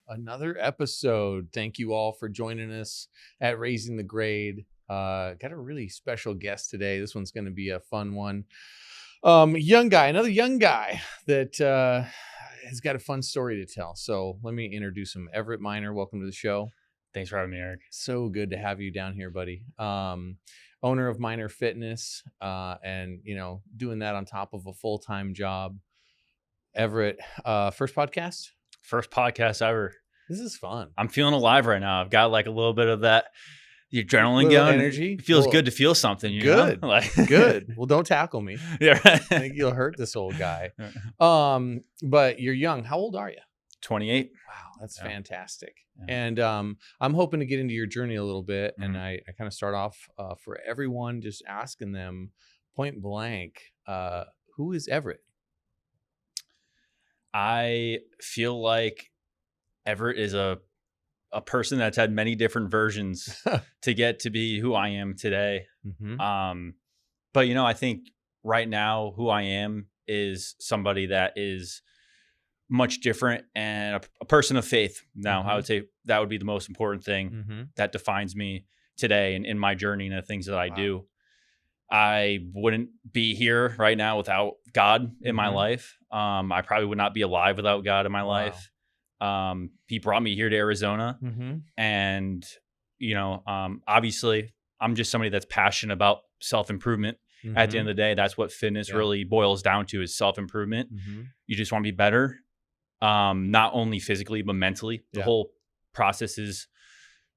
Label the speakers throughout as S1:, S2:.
S1: Another episode. Thank you all for joining us at Raising the Grade. Got a really special guest today. This one's going to be a fun one. Another young guy that has got a fun story to tell. So let me introduce him. Everett Miner, welcome to the show.
S2: Thanks for having me, Eric.
S1: So good to have you down here, buddy. Owner of Miner Fitness, and doing that on top of a full-time job. Everett, first podcast?
S2: First podcast ever.
S1: This is fun.
S2: I'm feeling alive right now. I've got like a little bit of that the adrenaline going.
S1: Energy.
S2: It feels good to feel something. You
S1: good.
S2: know? Like
S1: good. Well, don't tackle me.
S2: Yeah.
S1: I think you'll hurt this old guy. But you're young. How old are you?
S2: 28.
S1: Wow, that's fantastic. Yeah. And I'm hoping to get into your journey a little bit.
S2: Mm-hmm.
S1: And I kind of start off for everyone just asking them point blank, who is Everett?
S2: I feel like Everett is a person that's had many different versions to get to be who I am today.
S1: Mm-hmm.
S2: But I think right now who I am is somebody that is much different and a person of faith. Now, I would say that would be the most important thing that defines me today and in my journey and the things that I do. I wouldn't be here right now without God in my life. I probably would not be alive without God in my life. He brought me here to Arizona, and obviously I'm just somebody that's passionate about self-improvement. At the end of the day, that's what fitness really boils down to, is self-improvement. You just want to be better, not only physically but mentally. The whole process is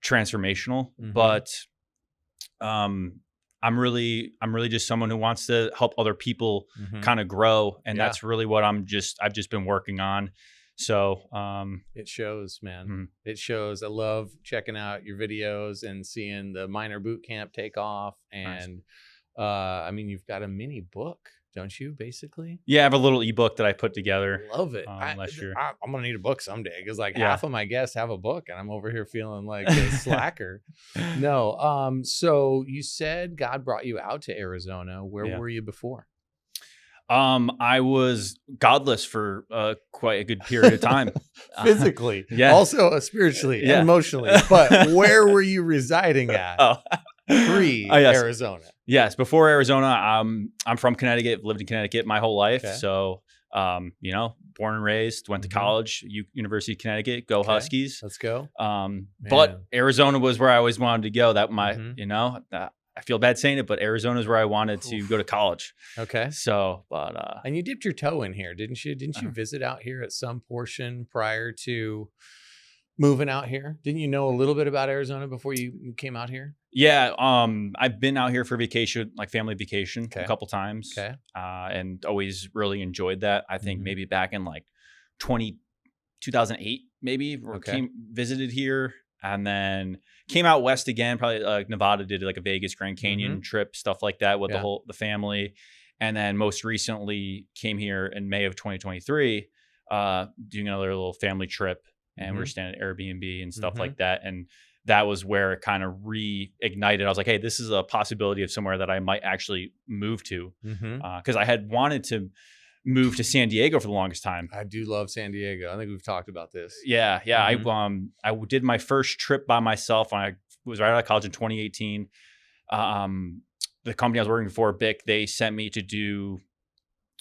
S2: transformational. But I'm really just someone who wants to help other people kind of grow. And that's really what I've just been working on. So
S1: it shows, man. It shows. I love checking out your videos and seeing the Miner boot camp take off. And nice. You've got a mini book, don't you, basically?
S2: Yeah, I have a little ebook that I put together.
S1: Love it.
S2: Last year.
S1: I'm going to need a book someday, because half of my guests have a book and I'm over here feeling like a slacker. No. So you said God brought you out to Arizona. Where were you before?
S2: I was godless for quite a good period of time.
S1: Physically. Also spiritually and emotionally. But where were you residing at? Pre-Arizona.
S2: Yes, before Arizona. I'm from Connecticut, lived in Connecticut my whole life. Okay. So, born and raised, went to college, University of Connecticut, go Huskies.
S1: Let's go.
S2: But Arizona was where I always wanted to go. That I feel bad saying it, but Arizona is where I wanted to go to college.
S1: Okay.
S2: So, but
S1: and you dipped your toe in here, didn't you? Didn't you visit out here at some portion prior to moving out here? Didn't you know a little bit about Arizona before you came out here?
S2: Yeah. I've been out here for vacation, like family vacation, a couple times.
S1: Okay.
S2: And always really enjoyed that. I think maybe back in like 2008, maybe visited here. And then came out west again, probably like Nevada, did like a Vegas, Grand Canyon trip, stuff like that with the family. And then most recently came here in May of 2023, doing another little family trip. And we were staying at Airbnb and stuff like that. And that was where it kind of reignited. I was like, hey, this is a possibility of somewhere that I might actually move to. Because I had wanted to move to San Diego for the longest time.
S1: I do love San Diego. I think we've talked about this.
S2: Yeah. I did my first trip by myself when I was right out of college in 2018. The company I was working for, BIC, they sent me to do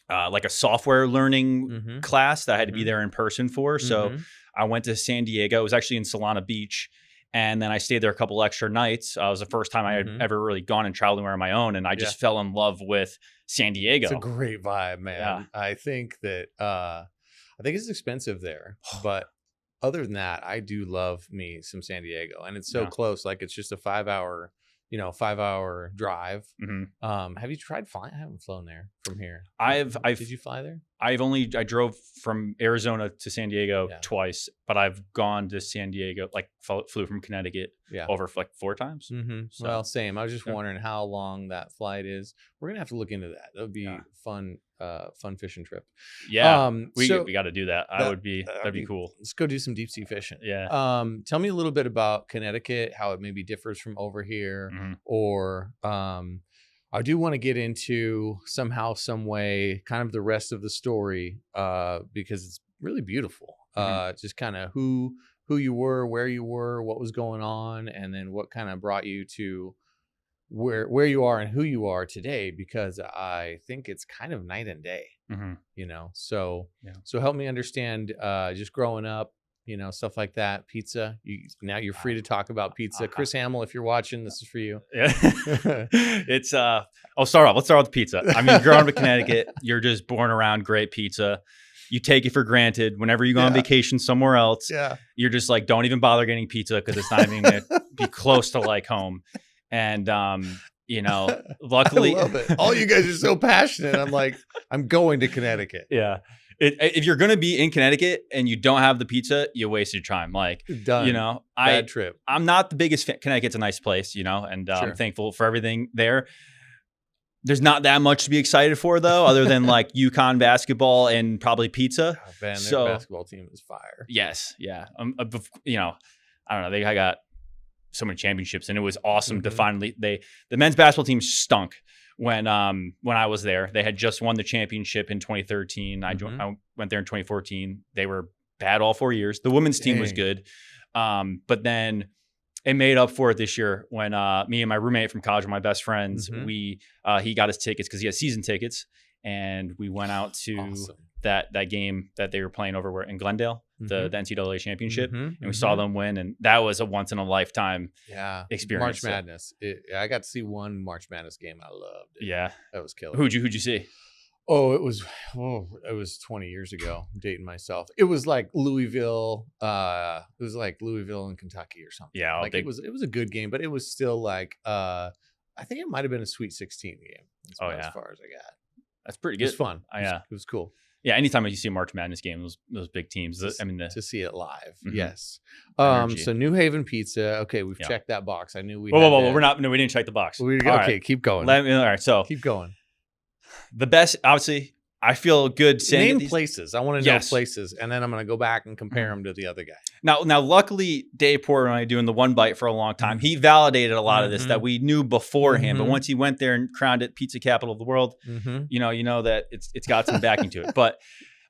S2: like a software learning class that I had to be there in person for. So I went to San Diego. It was actually in Solana Beach. And then I stayed there a couple extra nights. It was the first time I had ever really gone and traveled anywhere on my own. And I just fell in love with San Diego.
S1: It's a great vibe, man. Yeah. I think that, I think it's expensive there, but other than that, I do love me some San Diego, and it's so close. Like, it's just a 5-hour, 5-hour drive. Have you tried flying? I haven't flown there from here.
S2: Did
S1: you fly there?
S2: I drove from Arizona to San Diego twice, but I've gone to San Diego, like flew from Connecticut over like 4 times.
S1: So, well, same. I was just wondering how long that flight is. We're going to have to look into that. That would be fun fishing trip.
S2: Yeah. We got to do that. That'd be cool.
S1: Let's go do some deep sea fishing.
S2: Yeah.
S1: Tell me a little bit about Connecticut, how it maybe differs from over here, or, I do want to get into somehow, some way, kind of the rest of the story, because it's really beautiful. Just kind of who who you were, where you were, what was going on, and then what kind of brought you to where you are and who you are today, because I think it's kind of night and day. So help me understand just growing up, stuff like that. Pizza, now you're free to talk about pizza. Chris Hamill, if you're watching, this is for you.
S2: It's let's start off with pizza. I mean, growing up in Connecticut, you're just born around great pizza. You take it for granted. Whenever you go on vacation somewhere else, you're just like, don't even bother getting pizza because it's not even gonna be close to like home. And luckily,
S1: I love it. All you guys are so passionate. I'm like, I'm going to Connecticut.
S2: Yeah. If you're going to be in Connecticut and you don't have the pizza, you waste your time. Like,
S1: done. Bad trip.
S2: I'm not the biggest fan. Connecticut's a nice place, and I'm thankful for everything there. There's not that much to be excited for, though, other than like UConn basketball and probably pizza.
S1: Oh, man, their basketball team is fire.
S2: Yes. Yeah. I don't know. I got so many championships, and it was awesome to finally, the men's basketball team stunk when I was there. They had just won the championship in 2013. I went there in 2014. They were bad all 4 years. The women's team was good. But then it made up for it this year when me and my roommate from college were my best friends. He got his tickets because he has season tickets, and we went out to that game that they were playing over in Glendale, the NCAA championship, and we saw them win, and that was a once in a lifetime experience.
S1: March Madness. I got to see one March Madness game. I loved it.
S2: Yeah,
S1: that was killer.
S2: Who'd you see?
S1: It was 20 years ago. I'm dating myself. It was like Louisville. It was like Louisville and Kentucky or something.
S2: Yeah,
S1: like it was a good game, but it was still like I think it might have been a Sweet 16 game. That's as far as I got.
S2: That's pretty good.
S1: It was fun. It was cool.
S2: Yeah, anytime you see a March Madness game, those big teams.
S1: To see it live, yes. So New Haven Pizza. Okay, we've checked that box. I knew we.
S2: Whoa! We're not. No, we didn't check the box.
S1: Keep going.
S2: All right, so
S1: keep going.
S2: The best, obviously, I feel good saying
S1: name places. I want to know places, and then I'm going to go back and compare them to the other guy.
S2: Now, luckily, Dave Porter and I doing the one bite for a long time. He validated a lot of this that we knew beforehand, but once he went there and crowned it pizza capital of the world, you know that it's got some backing to it. But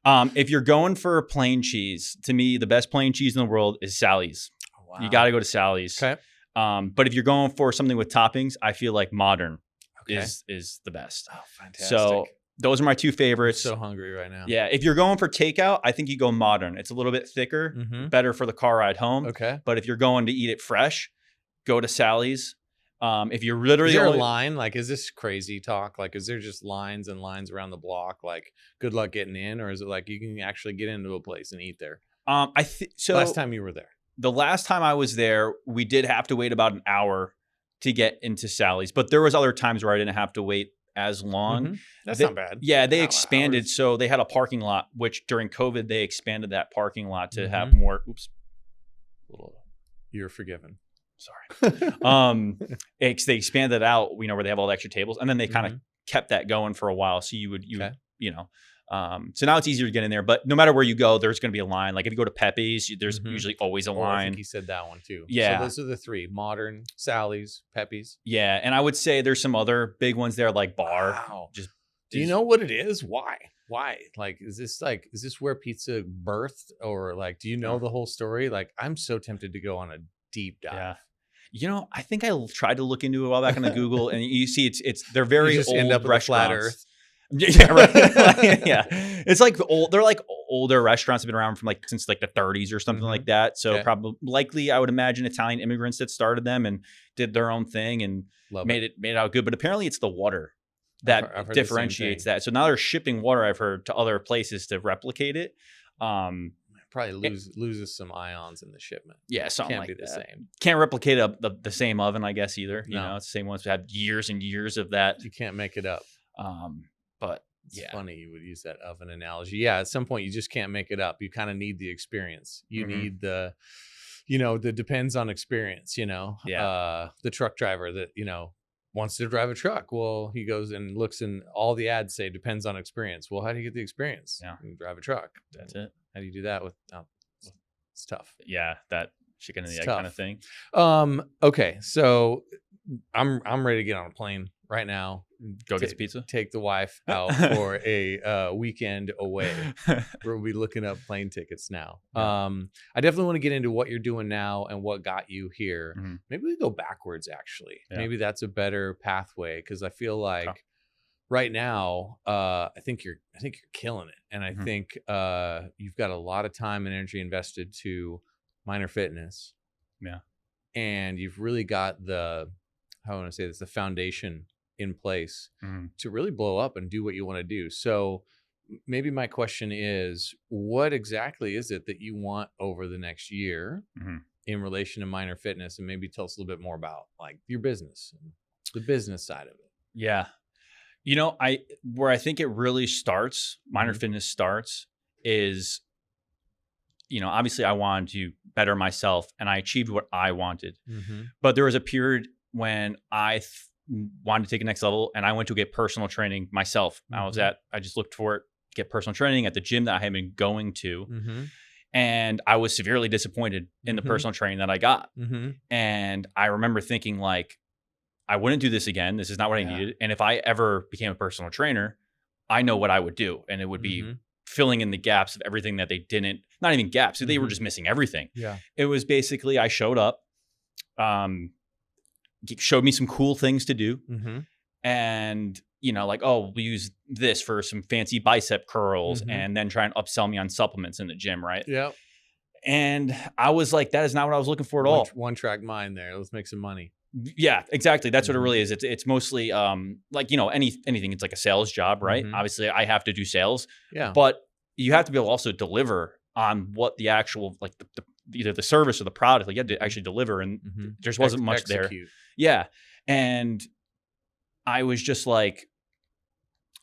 S2: if you're going for plain cheese, to me, the best plain cheese in the world is Sally's. Oh, wow. You got to go to Sally's.
S1: Okay.
S2: But if you're going for something with toppings, I feel like Modern is the best.
S1: Oh, fantastic.
S2: So those are my two favorites.
S1: I'm so hungry right now.
S2: Yeah. If you're going for takeout, I think you go Modern. It's a little bit thicker, better for the car ride home.
S1: Okay.
S2: But if you're going to eat it fresh, go to Sally's. If you're literally
S1: is there a line? Like, is this crazy talk? Like, is there just lines and lines around the block? Like, good luck getting in, or is it like you can actually get into a place and eat there?
S2: So.
S1: Last time you were there,
S2: the last time I was there, we did have to wait about an hour to get into Sally's, but there was other times where I didn't have to wait as long.
S1: That's not bad.
S2: Yeah, they expanded, so they had a parking lot, which during COVID they expanded that parking lot to have more.
S1: You're forgiven.
S2: Sorry. They expanded out, where they have all the extra tables, and then they kind of kept that going for a while. So so now it's easier to get in there, but no matter where you go, there's going to be a line. Like if you go to Pepe's, there's usually always a line. I think
S1: he said that one too.
S2: Yeah.
S1: So those are the three: Modern, Sally's, Pepe's.
S2: Yeah. And I would say there's some other big ones there, like Bar.
S1: Wow. Do you know what it is? Why? Like, is this where pizza birthed, or like, do you know the whole story? Like, I'm so tempted to go on a deep dive.
S2: Yeah. I think I tried to look into it a while back on the Google, and you see they're very old end up restaurants. Flat Earth. Yeah, right. Yeah, it's like they're like older restaurants have been around from since the 30s or something like that. So likely, I would imagine Italian immigrants that started them and did their own thing and made it out good. But apparently, it's the water that I've heard differentiates that. So now they're shipping water, I've heard, to other places to replicate it.
S1: Probably loses some ions in the shipment.
S2: Yeah, something
S1: can't
S2: like
S1: be
S2: that.
S1: The same.
S2: Can't replicate the same oven, I guess, either. No. It's the same ones that have years and years of that.
S1: You can't make it up.
S2: But
S1: it's funny you would use that oven analogy. Yeah, at some point you just can't make it up. You kind of need the experience. You need the depends on experience. The truck driver that wants to drive a truck. Well, he goes and looks, and all the ads say depends on experience. Well, how do you get the experience?
S2: Yeah,
S1: you drive a truck.
S2: That's it.
S1: How do you do that with? It's tough.
S2: Yeah, that chicken and the egg kind of thing.
S1: Okay, so I'm ready to get on a plane right now.
S2: Go get some pizza.
S1: Take the wife out for a weekend away. We'll be looking up plane tickets now.
S2: Yeah.
S1: I definitely want to get into what you're doing now and what got you here.
S2: Mm-hmm.
S1: Maybe we go backwards, actually.
S2: Yeah.
S1: Maybe that's a better pathway, because I feel like right now, I think you're killing it, and I think you've got a lot of time and energy invested to Miner Fitness.
S2: Yeah,
S1: and you've really got the foundation in place to really blow up and do what you want to do. So maybe my question is, what exactly is it that you want over the next year in relation to Miner Fitness? And maybe tell us a little bit more about like your business and the business side of it.
S2: Yeah. You know, where I think it really starts, Miner Fitness starts, is, you know, obviously I wanted to better myself and I achieved what I wanted. But there was a period when I wanted to take a next level and I went to get personal training myself. I just looked for it, get personal training at the gym that I had been going to. And I was severely disappointed in the personal training that I got. And I remember thinking like, I wouldn't do this again. This is not what I needed. And if I ever became a personal trainer, I know what I would do. And it would be filling in the gaps of everything that they didn't, not even gaps. They were just missing everything. Yeah. It was basically, I showed up, showed me some cool things to do. And, you know, like, oh, we'll use this for some fancy bicep curls and then try and upsell me on supplements in the gym. Right.
S1: Yeah.
S2: And I was like, that is not what I was looking for at all.
S1: One track mind there. Let's make some money.
S2: Yeah, exactly. That's what it really is. It's mostly like, you know, anything. It's like a sales job, right? Obviously I have to do sales, but you have to be able to also deliver on what the actual, like the either the service or the product, like you had to actually deliver, and there wasn't much there. Yeah. And I was just like,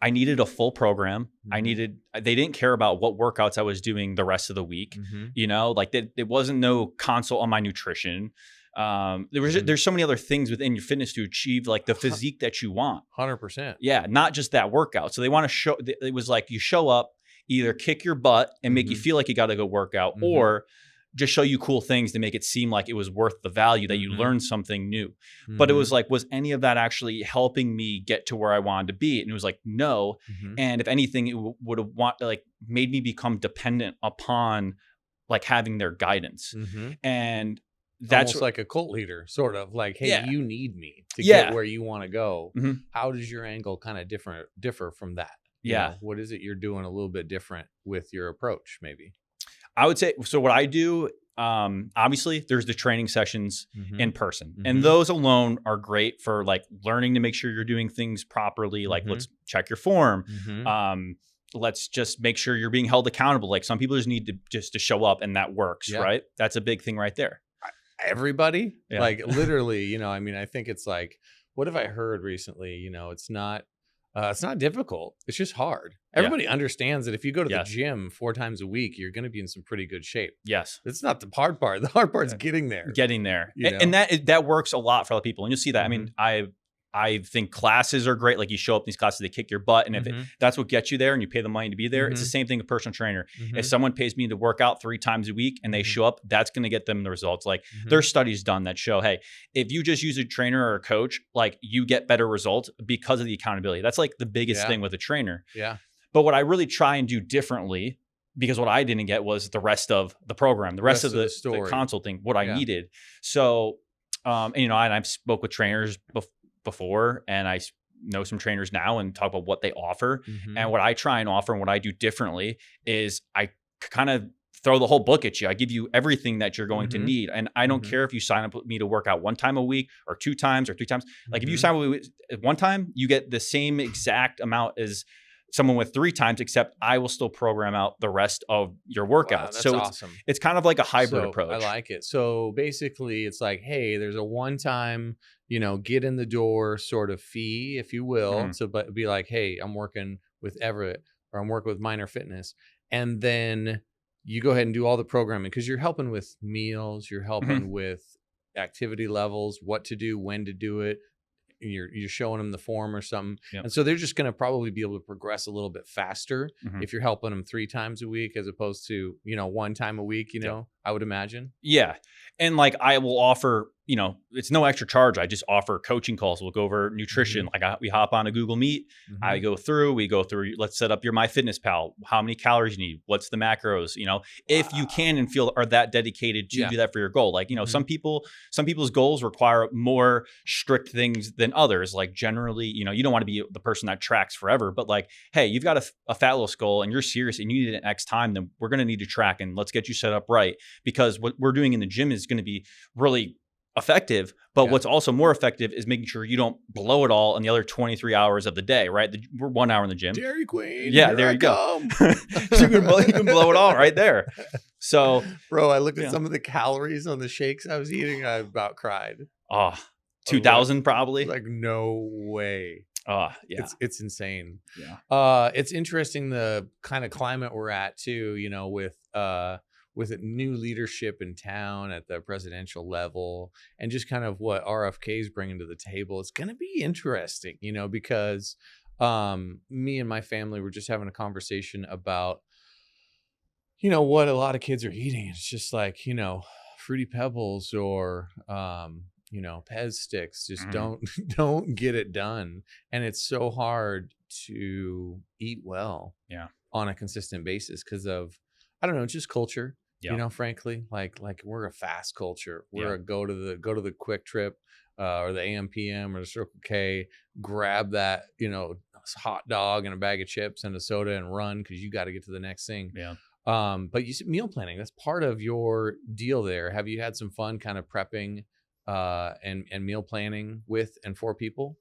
S2: I needed a full program. They didn't care about what workouts I was doing the rest of the week. You know, like there wasn't no consult on my nutrition. There's so many other things within your fitness to achieve like the physique that you want.
S1: 100%.
S2: Yeah. Not just that workout. So they want to show, it was like, you show up, either kick your butt and make you feel like you got to go work out, or just show you cool things to make it seem like it was worth the value, that you learned something new. But it was like, was any of that actually helping me get to where I wanted to be? And it was like, no. And if anything, it would have made me become dependent upon like having their guidance. And that's
S1: almost like a cult leader, sort of like, hey, you need me to get where you want to go. How does your angle kind of differ from that? You know, what is it you're doing a little bit different with your approach? Maybe
S2: I would say, so what I do, obviously there's the training sessions in person, and those alone are great for like learning to make sure you're doing things properly. Like, let's check your form. Let's just make sure you're being held accountable. Like, some people just need to show up, and that works, right? That's a big thing right there.
S1: Everybody, like literally, you know, I mean, I think it's like, what have I heard recently? You know, it's not difficult. It's just hard. Everybody understands that if you go to the gym 4 times a week, you're going to be in some pretty good shape. Yes. It's not the hard part. The hard part is getting there.
S2: And that works a lot for other people. And you'll see that. I mean, I think classes are great. Like, you show up in these classes, they kick your butt. And if that's what gets you there and you pay the money to be there, it's the same thing with personal trainer. If someone pays me to work out 3 times a week and they show up, that's going to get them the results. Like, there's studies done that show, hey, if you just use a trainer or a coach, like, you get better results because of the accountability. That's like the biggest thing with a trainer. Yeah. But what I really try and do differently, because what I didn't get was the rest of the program, the rest of the consulting, what I needed. So, and, you know, I've spoke with trainers before, and I know some trainers now and talk about what they offer. And what I try and offer and what I do differently is I kind of throw the whole book at you. I give you everything that you're going to need. And I don't care if you sign up with me to work out 1 time a week or 2 times or 3 times. Like, if you sign up with me 1 time, you get the same exact amount as someone with 3 times, except I will still program out the rest of your workouts. Wow, that's awesome. It's kind of like a hybrid approach.
S1: I like it. So basically it's like, hey, there's a 1-time, you know, get in the door sort of fee, if you will, to be like, hey, I'm working with Everett, or I'm working with Miner Fitness. And then you go ahead and do all the programming, because you're helping with meals, you're helping with activity levels, what to do, when to do it. You're showing them the form or something. And so they're just going to probably be able to progress a little bit faster if you're helping them 3 times a week, as opposed to, you know, 1 time a week, you know. I would imagine.
S2: Yeah. And like I will offer, it's no extra charge. I just offer coaching calls. We'll go over nutrition. We hop on a Google Meet. We go through, let's set up your MyFitnessPal. How many calories you need? What's the macros? If you can and feel are that dedicated to do that for your goal. Like, some people's goals require more strict things than others. Like generally, you don't want to be the person that tracks forever, but like, hey, you've got a fat loss goal and you're serious and you need an X time, then we're going to need to track and let's get you set up right, because what we're doing in the gym is going to be really effective, but what's also more effective is making sure you don't blow it all in the other 23 hours of the day, right? We're 1 hour in the gym.
S1: Dairy Queen.
S2: Yeah, there you go. You can blow it all right there. So,
S1: bro, I looked at some of the calories on the shakes I was eating. I about cried.
S2: 2,000 probably.
S1: Like, no way.
S2: Yeah.
S1: It's insane.
S2: Yeah.
S1: It's interesting the kind of climate we're at too, with a new leadership in town at the presidential level, and just kind of what RFK is bringing to the table. It's going to be interesting, because me and my family were just having a conversation about, what a lot of kids are eating. It's just like, Fruity Pebbles or, Pez sticks just don't get it done. And it's so hard to eat well on a consistent basis because of, I don't know, just culture. Frankly, like we're a fast culture. We're a go to the Quick Trip or the AM PM or the Circle K, grab that, hot dog and a bag of chips and a soda and run because you got to get to the next thing. But you said meal planning, that's part of your deal there. Have you had some fun kind of prepping and meal planning with and for people?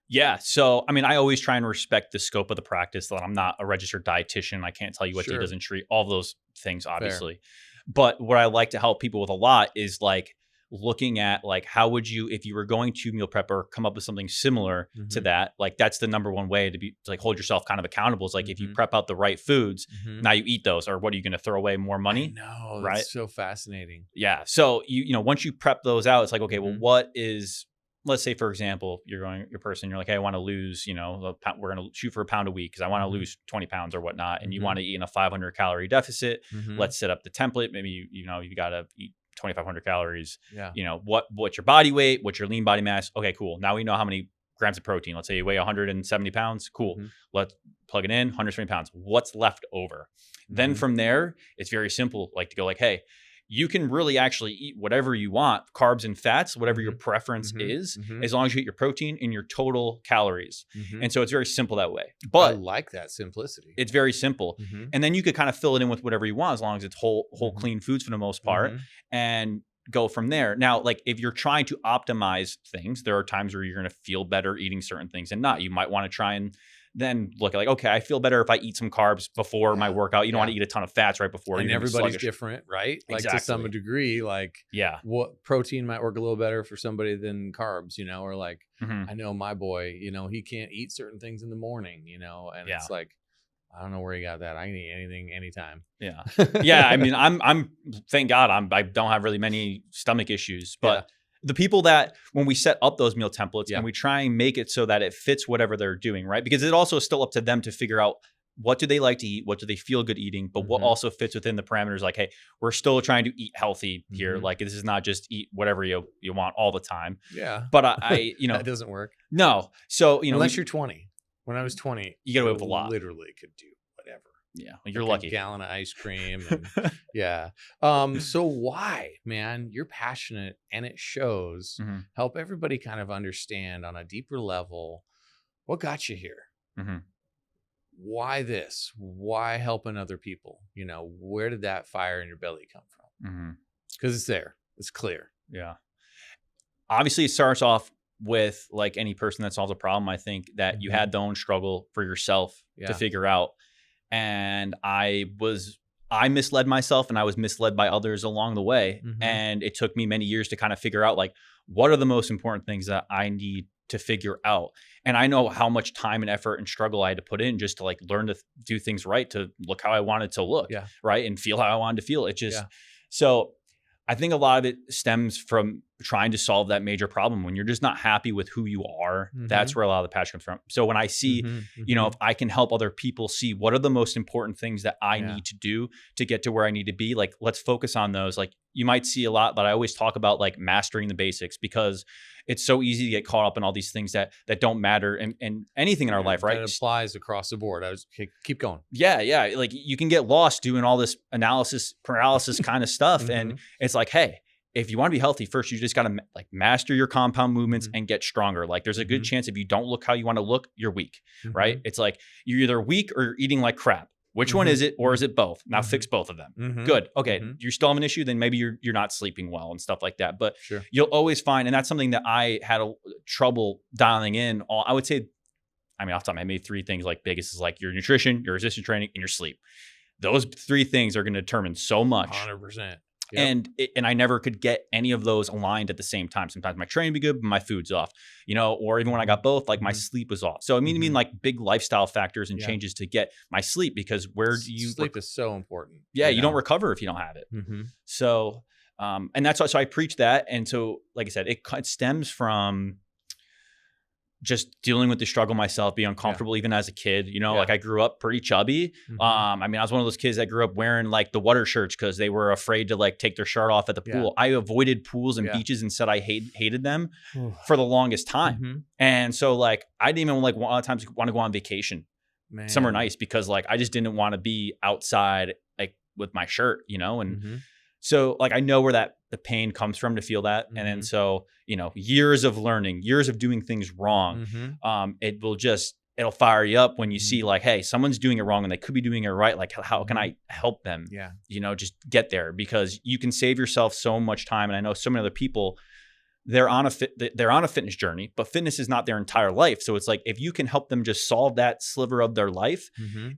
S2: Yeah. So, I mean, I always try and respect the scope of the practice. That I'm not a registered dietitian. I can't tell you what to does and treat, all of those things, obviously. Fair. But what I like to help people with a lot is like looking at like, how would you, if you were going to meal prep or come up with something similar to that, like that's the number one way to like hold yourself kind of accountable. Is like, if you prep out the right foods, now you eat those, or what are you going to throw away more money?
S1: No,
S2: right?
S1: That's so fascinating.
S2: Yeah. So once you prep those out, it's like, okay, well, what is, let's say, for example, you're like, hey, I want to lose, we're going to shoot for a pound a week because I want to lose 20 pounds or whatnot. And you want to eat in a 500 calorie deficit. Let's set up the template. Maybe, you got to eat 2,500 calories. What's your body weight? What's your lean body mass? Okay, cool. Now we know how many grams of protein. Let's say you weigh 170 pounds. Cool. Let's plug it in, 120 pounds. What's left over? Then from there, it's very simple. Like to go like, hey, you can really actually eat whatever you want, carbs and fats, whatever your preference is, as long as you eat your protein and your total calories. And so it's very simple that way. But
S1: I like that simplicity.
S2: It's very simple. And then you could kind of fill it in with whatever you want, as long as it's whole clean foods for the most part, and go from there. Now, like if you're trying to optimize things, there are times where you're going to feel better eating certain things and not. You might want to try and then look at like, okay, I feel better if I eat some carbs before my workout. You don't want to eat a ton of fats right before.
S1: And everybody's different, right? Like to some degree, like what protein might work a little better for somebody than carbs, or like, I know my boy, he can't eat certain things in the morning, and it's like, I don't know where he got that. I can eat anything, anytime.
S2: Yeah. Yeah. I mean, I'm thank God I don't have really many stomach issues, but the people that when we set up those meal templates and we try and make it so that it fits whatever they're doing, right? Because it also is still up to them to figure out what do they like to eat, what do they feel good eating, but what also fits within the parameters. Like, hey, we're still trying to eat healthy here. Like this is not just eat whatever you want all the time.
S1: Yeah.
S2: But I
S1: that doesn't work.
S2: No. So,
S1: unless you're 20. When I was 20,
S2: you get away with a lot.
S1: Literally could do whatever.
S2: Yeah, you're
S1: like
S2: lucky.
S1: A gallon of ice cream. And, so why, man? You're passionate, and it shows. Help everybody kind of understand on a deeper level what got you here. Why this? Why helping other people? Where did that fire in your belly come from? Because it's there. It's clear.
S2: Yeah. Obviously, it starts off with like any person that solves a problem. I think that you had the own struggle for yourself to figure out. And I misled myself, and I was misled by others along the way. And it took me many years to kind of figure out like, what are the most important things that I need to figure out? And I know how much time and effort and struggle I had to put in just to like learn to do things right, to look how I wanted to look, right? And feel how I wanted to feel. It just, so I think a lot of it stems from trying to solve that major problem. When you're just not happy with who you are, that's where a lot of the passion comes from. So when I see, if I can help other people see what are the most important things that I need to do to get to where I need to be, like, let's focus on those. Like, you might see a lot, but I always talk about like mastering the basics, because it's so easy to get caught up in all these things that don't matter and anything in our life, right?
S1: That applies across the board. Keep going.
S2: Yeah. Like, you can get lost doing all this analysis paralysis kind of stuff. And it's like, hey, if you want to be healthy, first, you just got to like master your compound movements and get stronger. Like, there's a good chance if you don't look how you want to look, you're weak, right? It's like, you're either weak or eating like crap. Which one is it, or is it both? Now fix both of them. Good. Okay. You still have an issue, then maybe you're not sleeping well and stuff like that. But you'll always find, and that's something that I had trouble dialing in. I would say, off the top of my head, maybe 3 things like biggest is like your nutrition, your resistance training, and your sleep. Those 3 things are going to determine so much.
S1: 100%.
S2: Yep. And I never could get any of those aligned at the same time. Sometimes my training would be good, but my food's off, or even when I got both, like my sleep was off. So I mean like big lifestyle factors and changes to get my sleep, because where do you
S1: sleep is so important.
S2: Yeah. You don't recover if you don't have it. So, and that's why, so I preach that. And so, like I said, it stems from just dealing with the struggle myself, being uncomfortable even as a kid, like I grew up pretty chubby. I was one of those kids that grew up wearing like the water shirts because they were afraid to like take their shirt off at the pool. I avoided pools and beaches and said I hated them for the longest time. And so like, I didn't even like a lot of times want to go on vacation somewhere nice, because like, I just didn't want to be outside like with my shirt, and so like, I know where the pain comes from to feel that. And then so, years of learning, years of doing things wrong, it'll fire you up when you see like, hey, someone's doing it wrong and they could be doing it right. Like, how can I help them? Just get there, because you can save yourself so much time. And I know so many other people, they're on a fitness journey, but fitness is not their entire life. So it's like, if you can help them just solve that sliver of their life,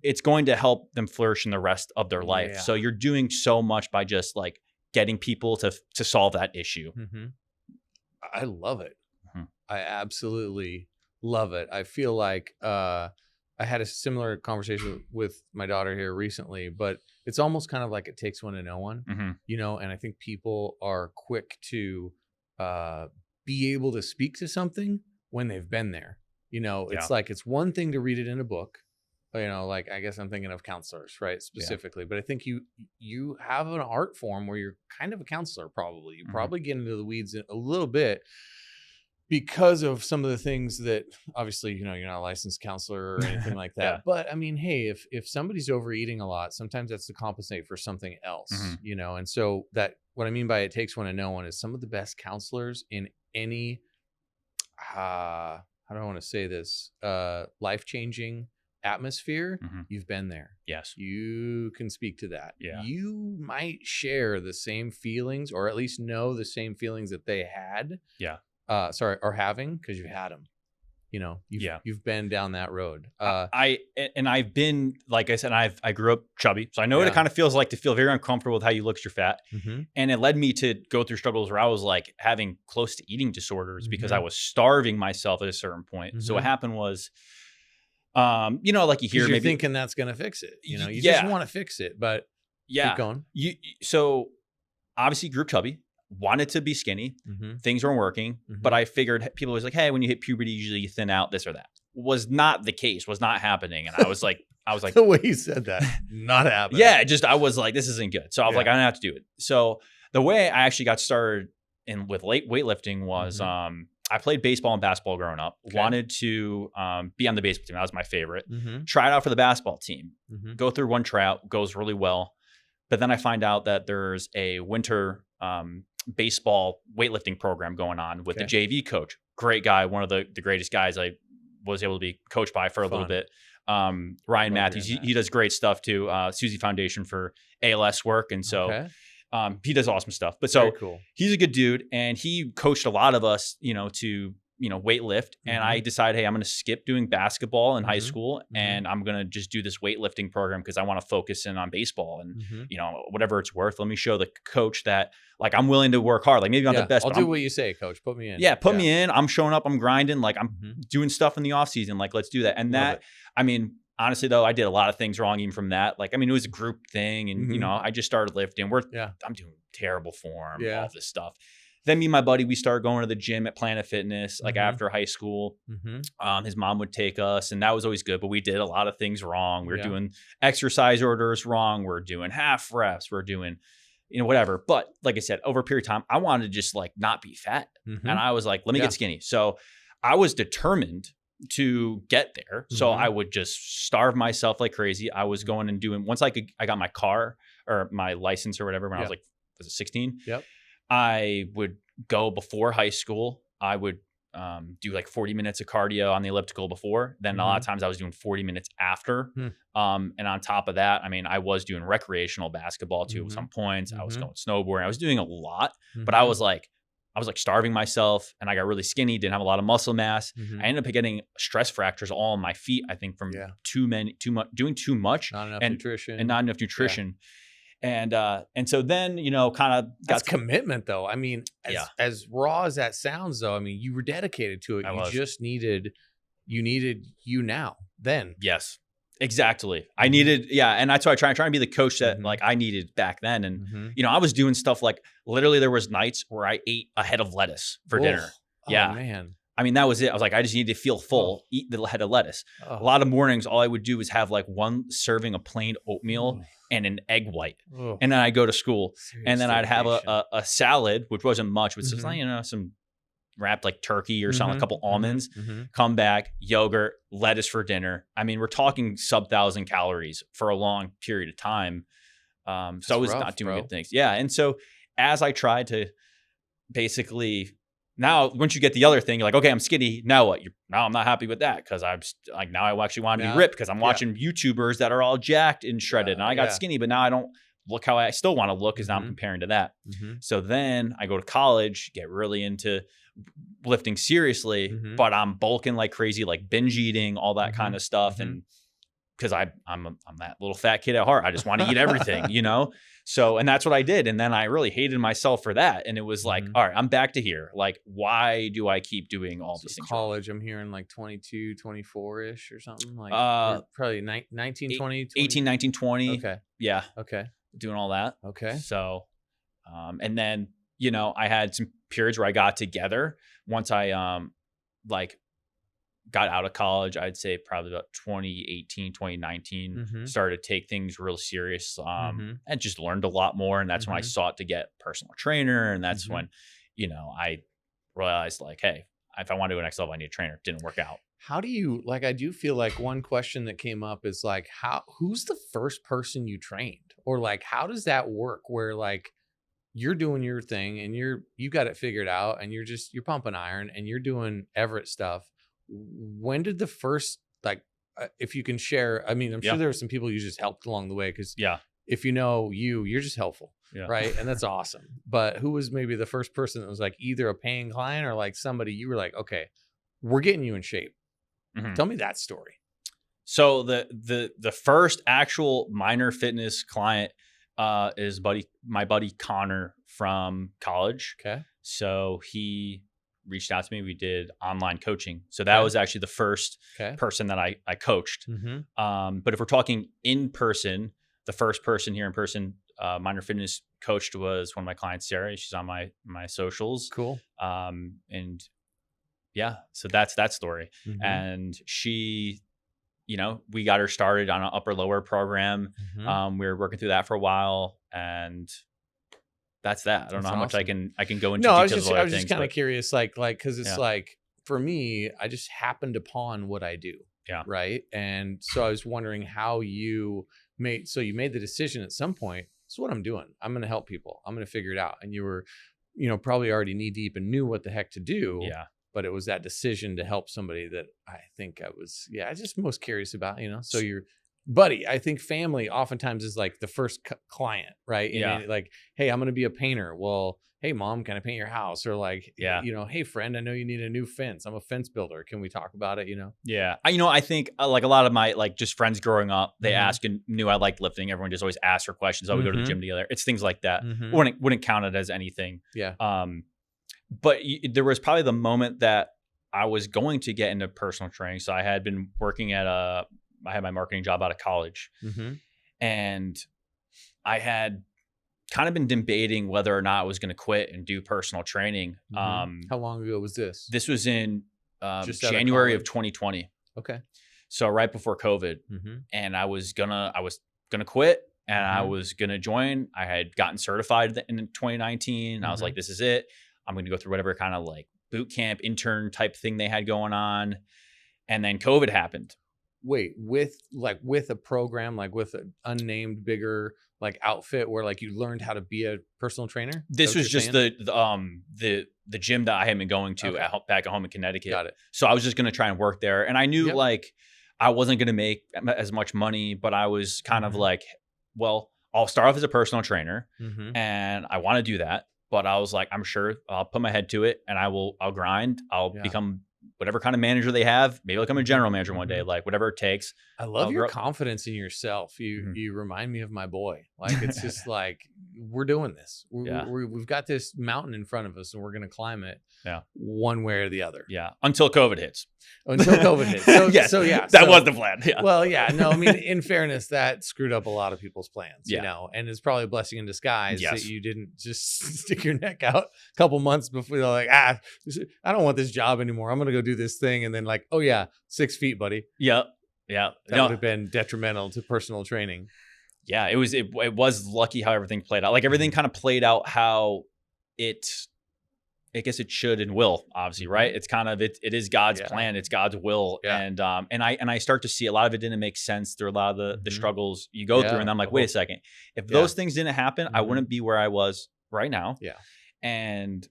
S2: it's going to help them flourish in the rest of their life. So you're doing so much by just like getting people to solve that issue.
S1: I love it. I absolutely love it. I feel like I had a similar conversation with my daughter here recently, but it's almost kind of like it takes one to know one, and I think people are quick to be able to speak to something when they've been there. It's like, it's one thing to read it in a book, like, I guess I'm thinking of counselors, right? Specifically, but I think you have an art form where you're kind of a counselor. Probably you probably get into the weeds a little bit because of some of the things that, obviously, you're not a licensed counselor or anything like that. But I mean, hey, if somebody's overeating a lot, sometimes that's to compensate for something else, and so that, what I mean by it takes one to know one is some of the best counselors in any, how do I want to say this, life-changing atmosphere, you've been there.
S2: Yes.
S1: You can speak to that.
S2: Yeah.
S1: You might share the same feelings, or at least know the same feelings that they had. Are having, because you've had them. You've been down that road.
S2: I've been, like I said, I grew up chubby, so I know what it kind of feels like to feel very uncomfortable with how you look as you're fat. And it led me to go through struggles where I was like having close to eating disorders because I was starving myself at a certain point. So what happened was, like you hear,
S1: you're
S2: maybe
S1: thinking that's gonna fix it. You just want to fix it, but keep going.
S2: So obviously grew up chubby. Wanted to be skinny. Things weren't working, but I figured people was like, hey, when you hit puberty, usually you thin out, this or that. Was not the case, was not happening. And I was like,
S1: the way you said that, not happening.
S2: I was like, this isn't good. So I was like, I don't have to do it. So the way I actually got started with weightlifting was, I played baseball and basketball growing up, wanted to be on the baseball team. That was my favorite. Tried out for the basketball team, go through one tryout, goes really well. But then I find out that there's a winter baseball weightlifting program going on with the JV coach. Great guy, one of the greatest guys I was able to be coached by for a little bit. Ryan Matthews, he does great stuff too. Susie Foundation for ALS work. And so he does awesome stuff. But so he's a good dude, and he coached a lot of us, to weightlift. And I decided, hey, I'm going to skip doing basketball in high school, and I'm going to just do this weightlifting program because I want to focus in on baseball and, whatever it's worth. Let me show the coach that, like, I'm willing to work hard. Like, maybe I'm the best.
S1: I'll do what you say, coach. Put me in.
S2: Yeah, put me in. I'm showing up. I'm grinding. Like, I'm doing stuff in the off season. Like, let's do that. And honestly, though, I did a lot of things wrong even from that. Like, it was a group thing, and, I just started lifting. I'm doing terrible form, all this stuff. then me and my buddy, we started going to the gym at Planet Fitness, like after high school. His mom would take us, and that was always good. But we did a lot of things wrong. We were doing exercise orders wrong. We're doing half reps. We're doing, whatever. But like I said, over a period of time, I wanted to just like not be fat. And I was like, let me get skinny. So I was determined to get there. So I would just starve myself like crazy. I was going and doing, once I got my car or my license or whatever, when I was like, was it 16?
S1: Yep.
S2: I would go before high school. I would do like 40 minutes of cardio on the elliptical before. Then a lot of times I was doing 40 minutes after. And on top of that, I mean, I was doing recreational basketball too at some points. I was going snowboarding. I was doing a lot, but I was like starving myself, and I got really skinny, didn't have a lot of muscle mass. I ended up getting stress fractures all on my feet, I think, from doing too much,
S1: not enough nutrition.
S2: And not enough nutrition. And so then, kind of
S1: that's commitment though. I mean, as raw as that sounds though, I mean, you were dedicated to it. Just needed you now then.
S2: Yes, exactly. I needed, and that's why I trying to be the coach that like I needed back then. And, I was doing stuff like literally there was nights where I ate a head of lettuce for dinner.
S1: Oh man.
S2: I mean, that was it. I was like, I just need to feel full, eat the head of lettuce. A lot of mornings, all I would do is have like one serving of plain oatmeal and an egg white. And then I'd go to school. And then I'd have a salad, which wasn't much, which was like, some wrapped like turkey or something, a couple almonds, come back, yogurt, lettuce for dinner. I mean, we're talking sub 1,000 calories for a long period of time. So I was not doing good things. Yeah. And so as I tried to basically, now, once you get the other thing, you're like, okay, I'm skinny. Now what? Now I'm not happy with that because I'm like, now I actually want to be ripped because I'm watching YouTubers that are all jacked and shredded. And I got skinny, but now I don't look how I still want to look because now I'm comparing to that. So then I go to college, get really into lifting seriously, but I'm bulking like crazy, like binge eating, all that kind of stuff. And because I'm that little fat kid at heart. I just want to eat everything, So, and that's what I did. And then I really hated myself for that. And it was like, all right, I'm back to here. Like, why do I keep doing all these things?
S1: College, I'm hearing like 22, 24-ish or something. Like probably 19, 20.
S2: 18, 19, 20.
S1: Okay.
S2: Yeah.
S1: Okay.
S2: Doing all that.
S1: Okay.
S2: So, and then, I had some periods where I got together once I got out of college. I'd say probably about 2018, 2019, started to take things real serious and just learned a lot more. And that's when I sought to get a personal trainer. And that's when, I realized like, hey, if I want to go next level, I need a trainer. It didn't work out.
S1: How do you, like, I do feel like one question that came up is like, who's the first person you trained? Or like, how does that work where like you're doing your thing and you got it figured out and you're pumping iron and you're doing Everett stuff. When did the first, like, if you can share, I mean, I'm sure there were some people you just helped along the way because if you're just helpful, right? And that's awesome. But who was maybe the first person that was like either a paying client or like somebody you were like, okay, we're getting you in shape. Tell me that story.
S2: So the first actual Miner Fitness client is my buddy Connor from college. Okay. So he reached out to me. We did online coaching. So that was actually the first person that I coached. But if we're talking in person, the first person here in person, Miner Fitness coached was one of my clients, Sarah. She's on my socials. Cool. And yeah, so that's that story. And she, we got her started on an upper lower program. We were working through that for a while, and that's that. I don't know how much I can go into.
S1: No, I was just kind of curious, like, cause it's like, for me, I just happened upon what I do. Yeah. Right. And so I was wondering how you made the decision at some point. This is what I'm doing. I'm going to help people. I'm going to figure it out. And you were, probably already knee deep and knew what the heck to do. Yeah. But it was that decision to help somebody that I think I was, just most curious about, so you're, buddy, I think family oftentimes is like the first client, right? And like, hey, I'm going to be a painter. Well, hey, mom, can I paint your house? Or like, hey, friend, I know you need a new fence. I'm a fence builder. Can we talk about it?
S2: Yeah. I think like a lot of my like just friends growing up, they ask and knew I liked lifting. Everyone just always asks for questions. Oh, we go to the gym together. It's things like that. Wouldn't count it as anything. Yeah. But there was probably the moment that I was going to get into personal training. So I had been working I had my marketing job out of college, and I had kind of been debating whether or not I was going to quit and do personal training.
S1: How long ago was this?
S2: This was in
S1: Just out of
S2: January of
S1: college?
S2: 2020.
S1: Okay.
S2: So right before COVID, and I was gonna quit, and I was gonna join. I had gotten certified in 2019. And I was like, this is it. I'm gonna go through whatever kind of like boot camp intern type thing they had going on. And then COVID happened.
S1: Wait, with a program, like with an unnamed bigger like outfit where like you learned how to be a personal trainer?
S2: This was just the gym that I had been going to back at home in Connecticut.
S1: Got it.
S2: So I was just gonna try and work there, and I knew like I wasn't gonna make as much money, but I was kind of like, well, I'll start off as a personal trainer, and I want to do that. But I was like, I'm sure I'll put my head to it, and I'll grind. I'll become whatever kind of manager they have. Maybe I'll become a general manager one day, like whatever it takes.
S1: I love your confidence in yourself. You remind me of my boy. Like, it's just like, we're doing this. We've got this mountain in front of us, and we're going to climb it one way or the other.
S2: Yeah. Until COVID hits.
S1: Until COVID hits. So,
S2: that was the plan. Yeah.
S1: Well, no, I mean, in fairness, that screwed up a lot of people's plans, you know, and it's probably a blessing in disguise that you didn't just stick your neck out a couple months before you're like, I don't want this job anymore. I'm going to go do this thing. And then like, oh yeah, 6 feet, buddy.
S2: Yep. Yeah.
S1: That would have been detrimental to personal training.
S2: Yeah. It was lucky how everything played out. Like everything kind of played out how I guess it should and will, obviously, right? It's kind of it is God's plan, it's God's will. And I start to see a lot of it didn't make sense through a lot of the struggles you go through. And I'm like, wait a second. If those things didn't happen, I wouldn't be where I was right now. Yeah. And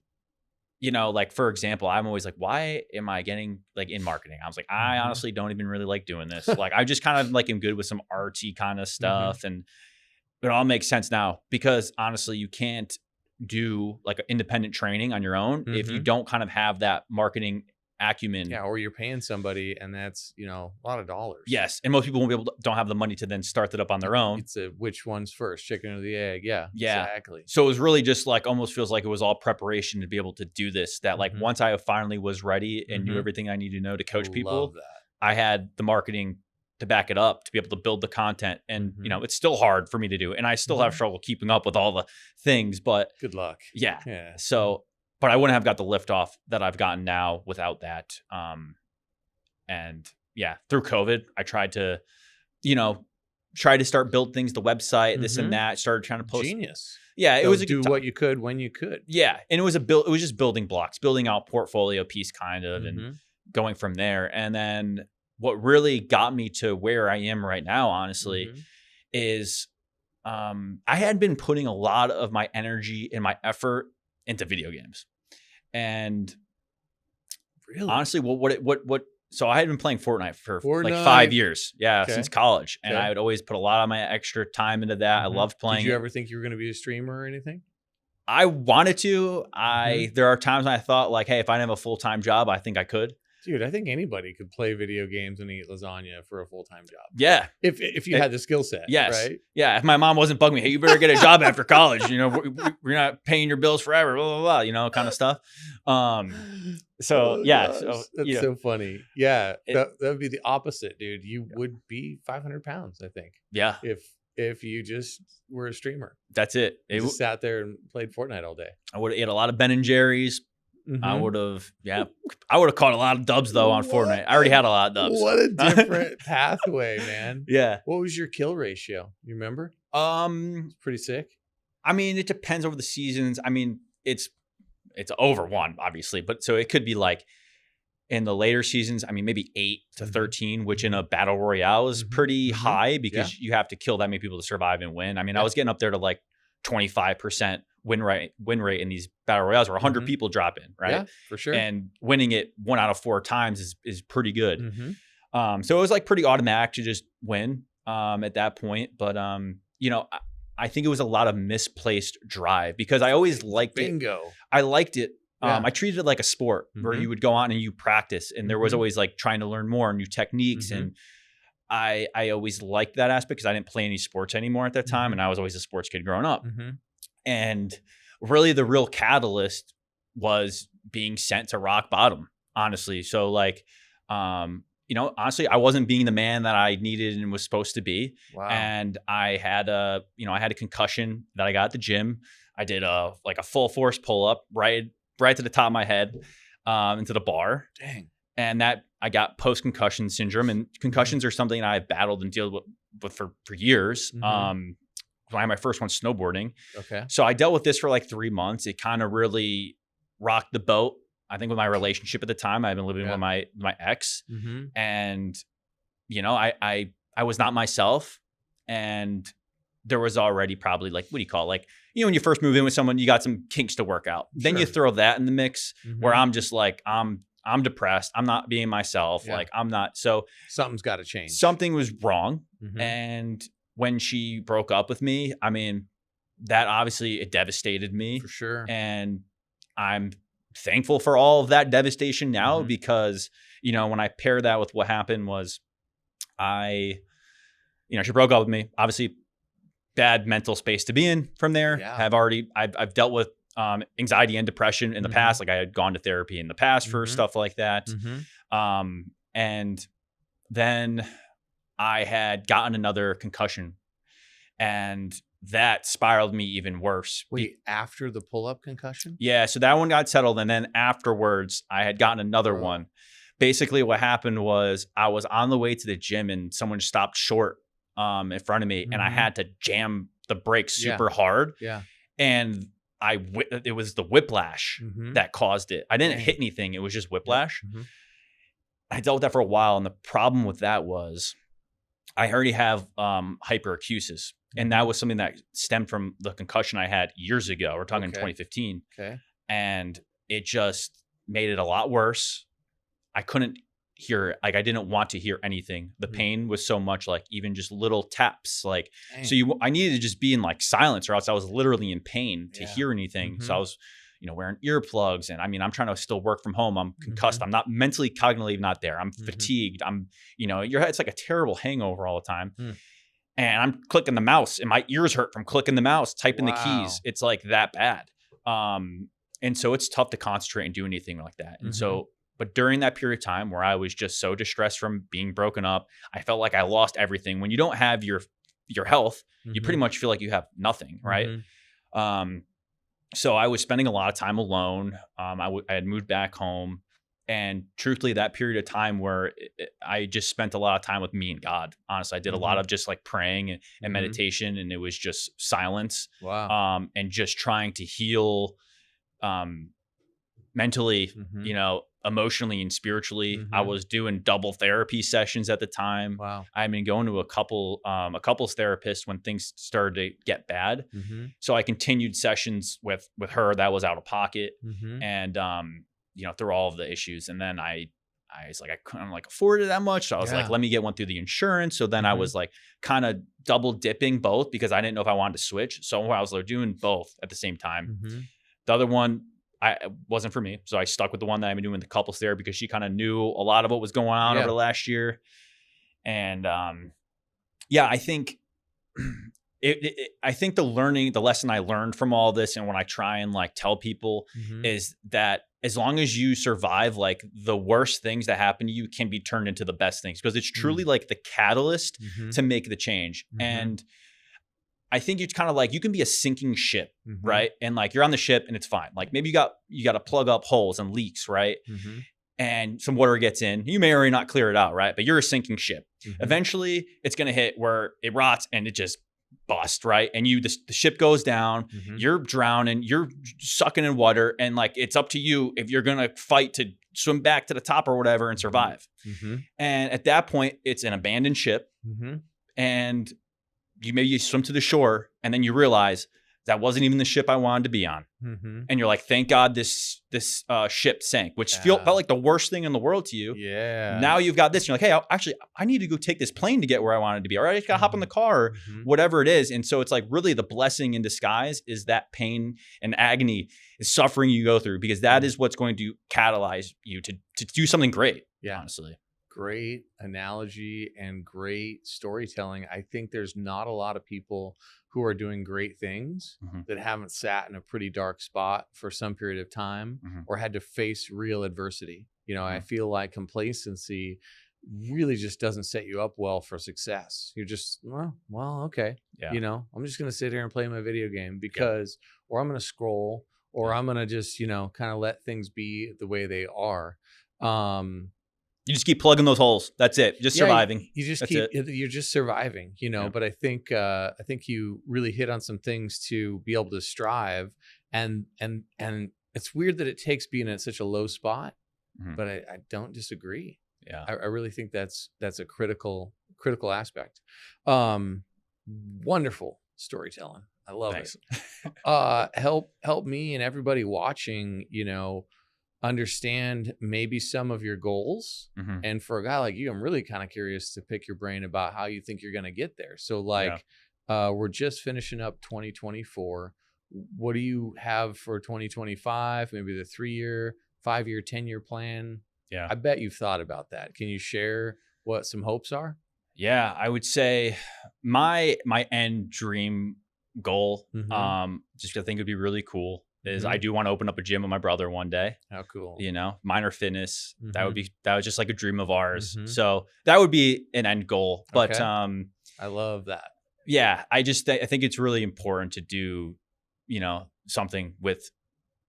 S2: you know, like for example, I'm always like, why am I getting like in marketing? I was like, I honestly don't even really like doing this. Like I just kind of like am good with some artsy kind of stuff. And it all makes sense now because honestly, you can't do like independent training on your own if you don't kind of have that marketing acumen.
S1: Yeah, or you're paying somebody and that's, you know, a lot of dollars.
S2: Yes. And most people won't be able to, don't have the money to then start that up on their own.
S1: It's which one's first, chicken or the egg? Yeah, exactly.
S2: So it was really just like almost feels like it was all preparation to be able to do this. That like once I finally was ready and knew everything I needed to know to coach people, I had the marketing to back it up, to be able to build the content. And, you know, it's still hard for me to do. And I still have trouble keeping up with all the things, but
S1: good luck.
S2: Yeah. So, but I wouldn't have got the lift off that I've gotten now without that. And yeah, through COVID, I tried to, you know, start build things, the website, this and that, started trying to post.
S1: Genius.
S2: Yeah. It was
S1: do what you could when you could.
S2: Yeah. And it was it was just building blocks, building out portfolio piece kind of, and going from there. And then what really got me to where I am right now, honestly, is I had been putting a lot of my energy and my effort into video games. And
S1: really,
S2: honestly, so I had been playing Fortnite for like 5 years. Yeah, since college. And I would always put a lot of my extra time into that. I loved playing.
S1: Did you ever think you were going to be a streamer or anything?
S2: I wanted to. There are times when I thought like, hey, if I didn't have a full-time job, I think I could.
S1: Dude, I think anybody could play video games and eat lasagna for a full-time job.
S2: Yeah.
S1: If you had the skill set.
S2: Yes.
S1: Right?
S2: Yeah. If my mom wasn't bugging me, hey, you better get a job after college. You know, we're not paying your bills forever, blah, blah, blah, you know, kind of stuff. So, yeah. So,
S1: that's so funny. Yeah. That would be the opposite, dude. You would be 500 pounds, I think.
S2: Yeah.
S1: If you just were a streamer.
S2: That's it.
S1: You just sat there and played Fortnite all day.
S2: I would have ate a lot of Ben and Jerry's. I would have caught a lot of dubs though on Fortnite. I already had a lot of dubs.
S1: What a different pathway, man.
S2: Yeah.
S1: What was your kill ratio? You remember? It's pretty sick.
S2: I mean, it depends over the seasons. I mean, it's over 1, obviously, but so it could be like in the later seasons, I mean, maybe 8 to 13, which in a battle royale is pretty high because you have to kill that many people to survive and win. I mean, I was getting up there to like 25% win rate in these battle royales where 100 people drop in, right?
S1: Yeah, for sure.
S2: And winning it 1 out of 4 times is pretty good. So it was like pretty automatic to just win at that point. But you know, I think it was a lot of misplaced drive because I always liked it. I liked it. I treated it like a sport where you would go on and you practice, and there was always like trying to learn more new techniques. And I always liked that aspect because I didn't play any sports anymore at that time, and I was always a sports kid growing up. And really the real catalyst was being sent to rock bottom, honestly. So like, honestly, I wasn't being the man that I needed and was supposed to be.
S1: Wow.
S2: And I had a concussion that I got at the gym. I did a full force pull up right to the top of my head, into the bar.
S1: Dang.
S2: And that I got post concussion syndrome, and concussions are something that I've battled and dealt with for years. When I had my first one snowboarding.
S1: Okay.
S2: So I dealt with this for like 3 months. It kind of really rocked the boat. I think with my relationship at the time, I've been living with my ex, and I was not myself, and there was already probably like, what do you call it? Like, when you first move in with someone, you got some kinks to work out. Then you throw that in the mix, where I'm just like, I'm depressed. I'm not being myself.
S1: Yeah.
S2: Like, I'm not. So
S1: something's got to change.
S2: Something was wrong. And when she broke up with me, I mean, that obviously it devastated me
S1: for sure.
S2: And I'm thankful for all of that devastation now, because, when I pair that with what happened was she broke up with me, obviously bad mental space to be in from there. I've dealt with anxiety and depression in the past. Like, I had gone to therapy in the past for stuff like that. And then I had gotten another concussion, and that spiraled me even worse.
S1: Wait, after the pull-up concussion?
S2: Yeah, so that one got settled, and then afterwards, I had gotten another one. Basically, what happened was I was on the way to the gym, and someone stopped short in front of me, and I had to jam the brakes super hard.
S1: Yeah,
S2: and it was the whiplash that caused it. I didn't hit anything; it was just whiplash. I dealt with that for a while, and the problem with that was I already have hyperacusis. And that was something that stemmed from the concussion I had years ago. We're talking 2015.
S1: Okay.
S2: And it just made it a lot worse. I couldn't hear, like, I didn't want to hear anything. The pain was so much, like, even just little taps. Like, so I needed to just be in like silence, or else I was literally in pain to hear anything. So I was, wearing earplugs, and I mean, I'm trying to still work from home. I'm concussed. I'm not mentally, cognitively not there. I'm fatigued. I'm, it's like a terrible hangover all the time. And I'm clicking the mouse, and my ears hurt from clicking the mouse, typing the keys. It's like that bad. And so it's tough to concentrate and do anything like that. And so, but during that period of time where I was just so distressed from being broken up, I felt like I lost everything. When you don't have your health, you pretty much feel like you have nothing, right? So I was spending a lot of time alone. I had moved back home. And truthfully, that period of time where I just spent a lot of time with me and God. Honestly, I did a lot of just like praying and meditation, and it was just silence.
S1: Wow.
S2: And just trying to heal mentally, emotionally and spiritually. I was doing double therapy sessions at the time.
S1: Wow.
S2: I've been going to a couples therapists when things started to get bad. So I continued sessions with her. That was out of pocket. And through all of the issues. And then I was like, I couldn't like afford it that much. So I was like, let me get one through the insurance. So then I was like kind of double dipping both, because I didn't know if I wanted to switch. So I was like doing both at the same time. The other one, wasn't for me. So I stuck with the one that I've been doing the couples therapy, because she kind of knew a lot of what was going on over the last year. And I think I think the lesson I learned from all this, and when I try and like tell people, is that as long as you survive, like, the worst things that happen to you can be turned into the best things, because it's truly like the catalyst to make the change. And I think it's kind of like, you can be a sinking ship, right? And like, you're on the ship and it's fine. Like, maybe you got to plug up holes and leaks, right? And some water gets in. You may or may not clear it out, right? But you're a sinking ship. Eventually, it's going to hit where it rots and it just bust, right? And the ship goes down, you're drowning, you're sucking in water, and like, it's up to you if you're gonna fight to swim back to the top or whatever and survive. And at that point, it's an abandoned ship, and you swim to the shore, and then you realize that wasn't even the ship I wanted to be on. And you're like, thank God this ship sank, which felt like the worst thing in the world to you. Now you've got this. And you're like, hey, I need to go take this plane to get where I wanted to be. Or I just got to hop in the car, or whatever it is. And so it's like, really, the blessing in disguise is that pain and agony and suffering you go through, because that is what's going to catalyze you to do something great. Honestly.
S1: Great analogy and great storytelling. I think there's not a lot of people who are doing great things that haven't sat in a pretty dark spot for some period of time or had to face real adversity. I feel like complacency really just doesn't set you up well for success. You're just, well, okay.
S2: Yeah.
S1: You know, I'm just going to sit here and play my video game because,
S2: Yeah.
S1: or I'm going to scroll, or
S2: Yeah.
S1: I'm going to just, you know, kind of let things be the way they are.
S2: You just keep plugging those holes. That's it. Just surviving.
S1: You just
S2: That's
S1: keep,
S2: it.
S1: you're just surviving, you know,
S2: Yeah.
S1: but I think you really hit on some things to be able to strive. And it's weird that it takes being at such a low spot, but I don't disagree.
S2: Yeah.
S1: I really think that's a critical aspect. Wonderful storytelling. I love
S2: Thanks.
S1: it. Help me and everybody watching, you know, understand maybe some of your goals. And for a guy like you, I'm really kind of curious to pick your brain about how you think you're going to get there. So like, we're just finishing up 2024. What do you have for 2025? Maybe the 3-year, 5-year, 10-year plan?
S2: Yeah.
S1: I bet you've thought about that. Can you share what some hopes are?
S2: Yeah, I would say my end dream goal, just I think would be really cool, is I do want to open up a gym with my brother one day.
S1: How cool.
S2: You know, Miner Fitness. That was just like a dream of ours. So that would be an end goal. But
S1: okay. I love that.
S2: Yeah, I think it's really important to do, you know, something with,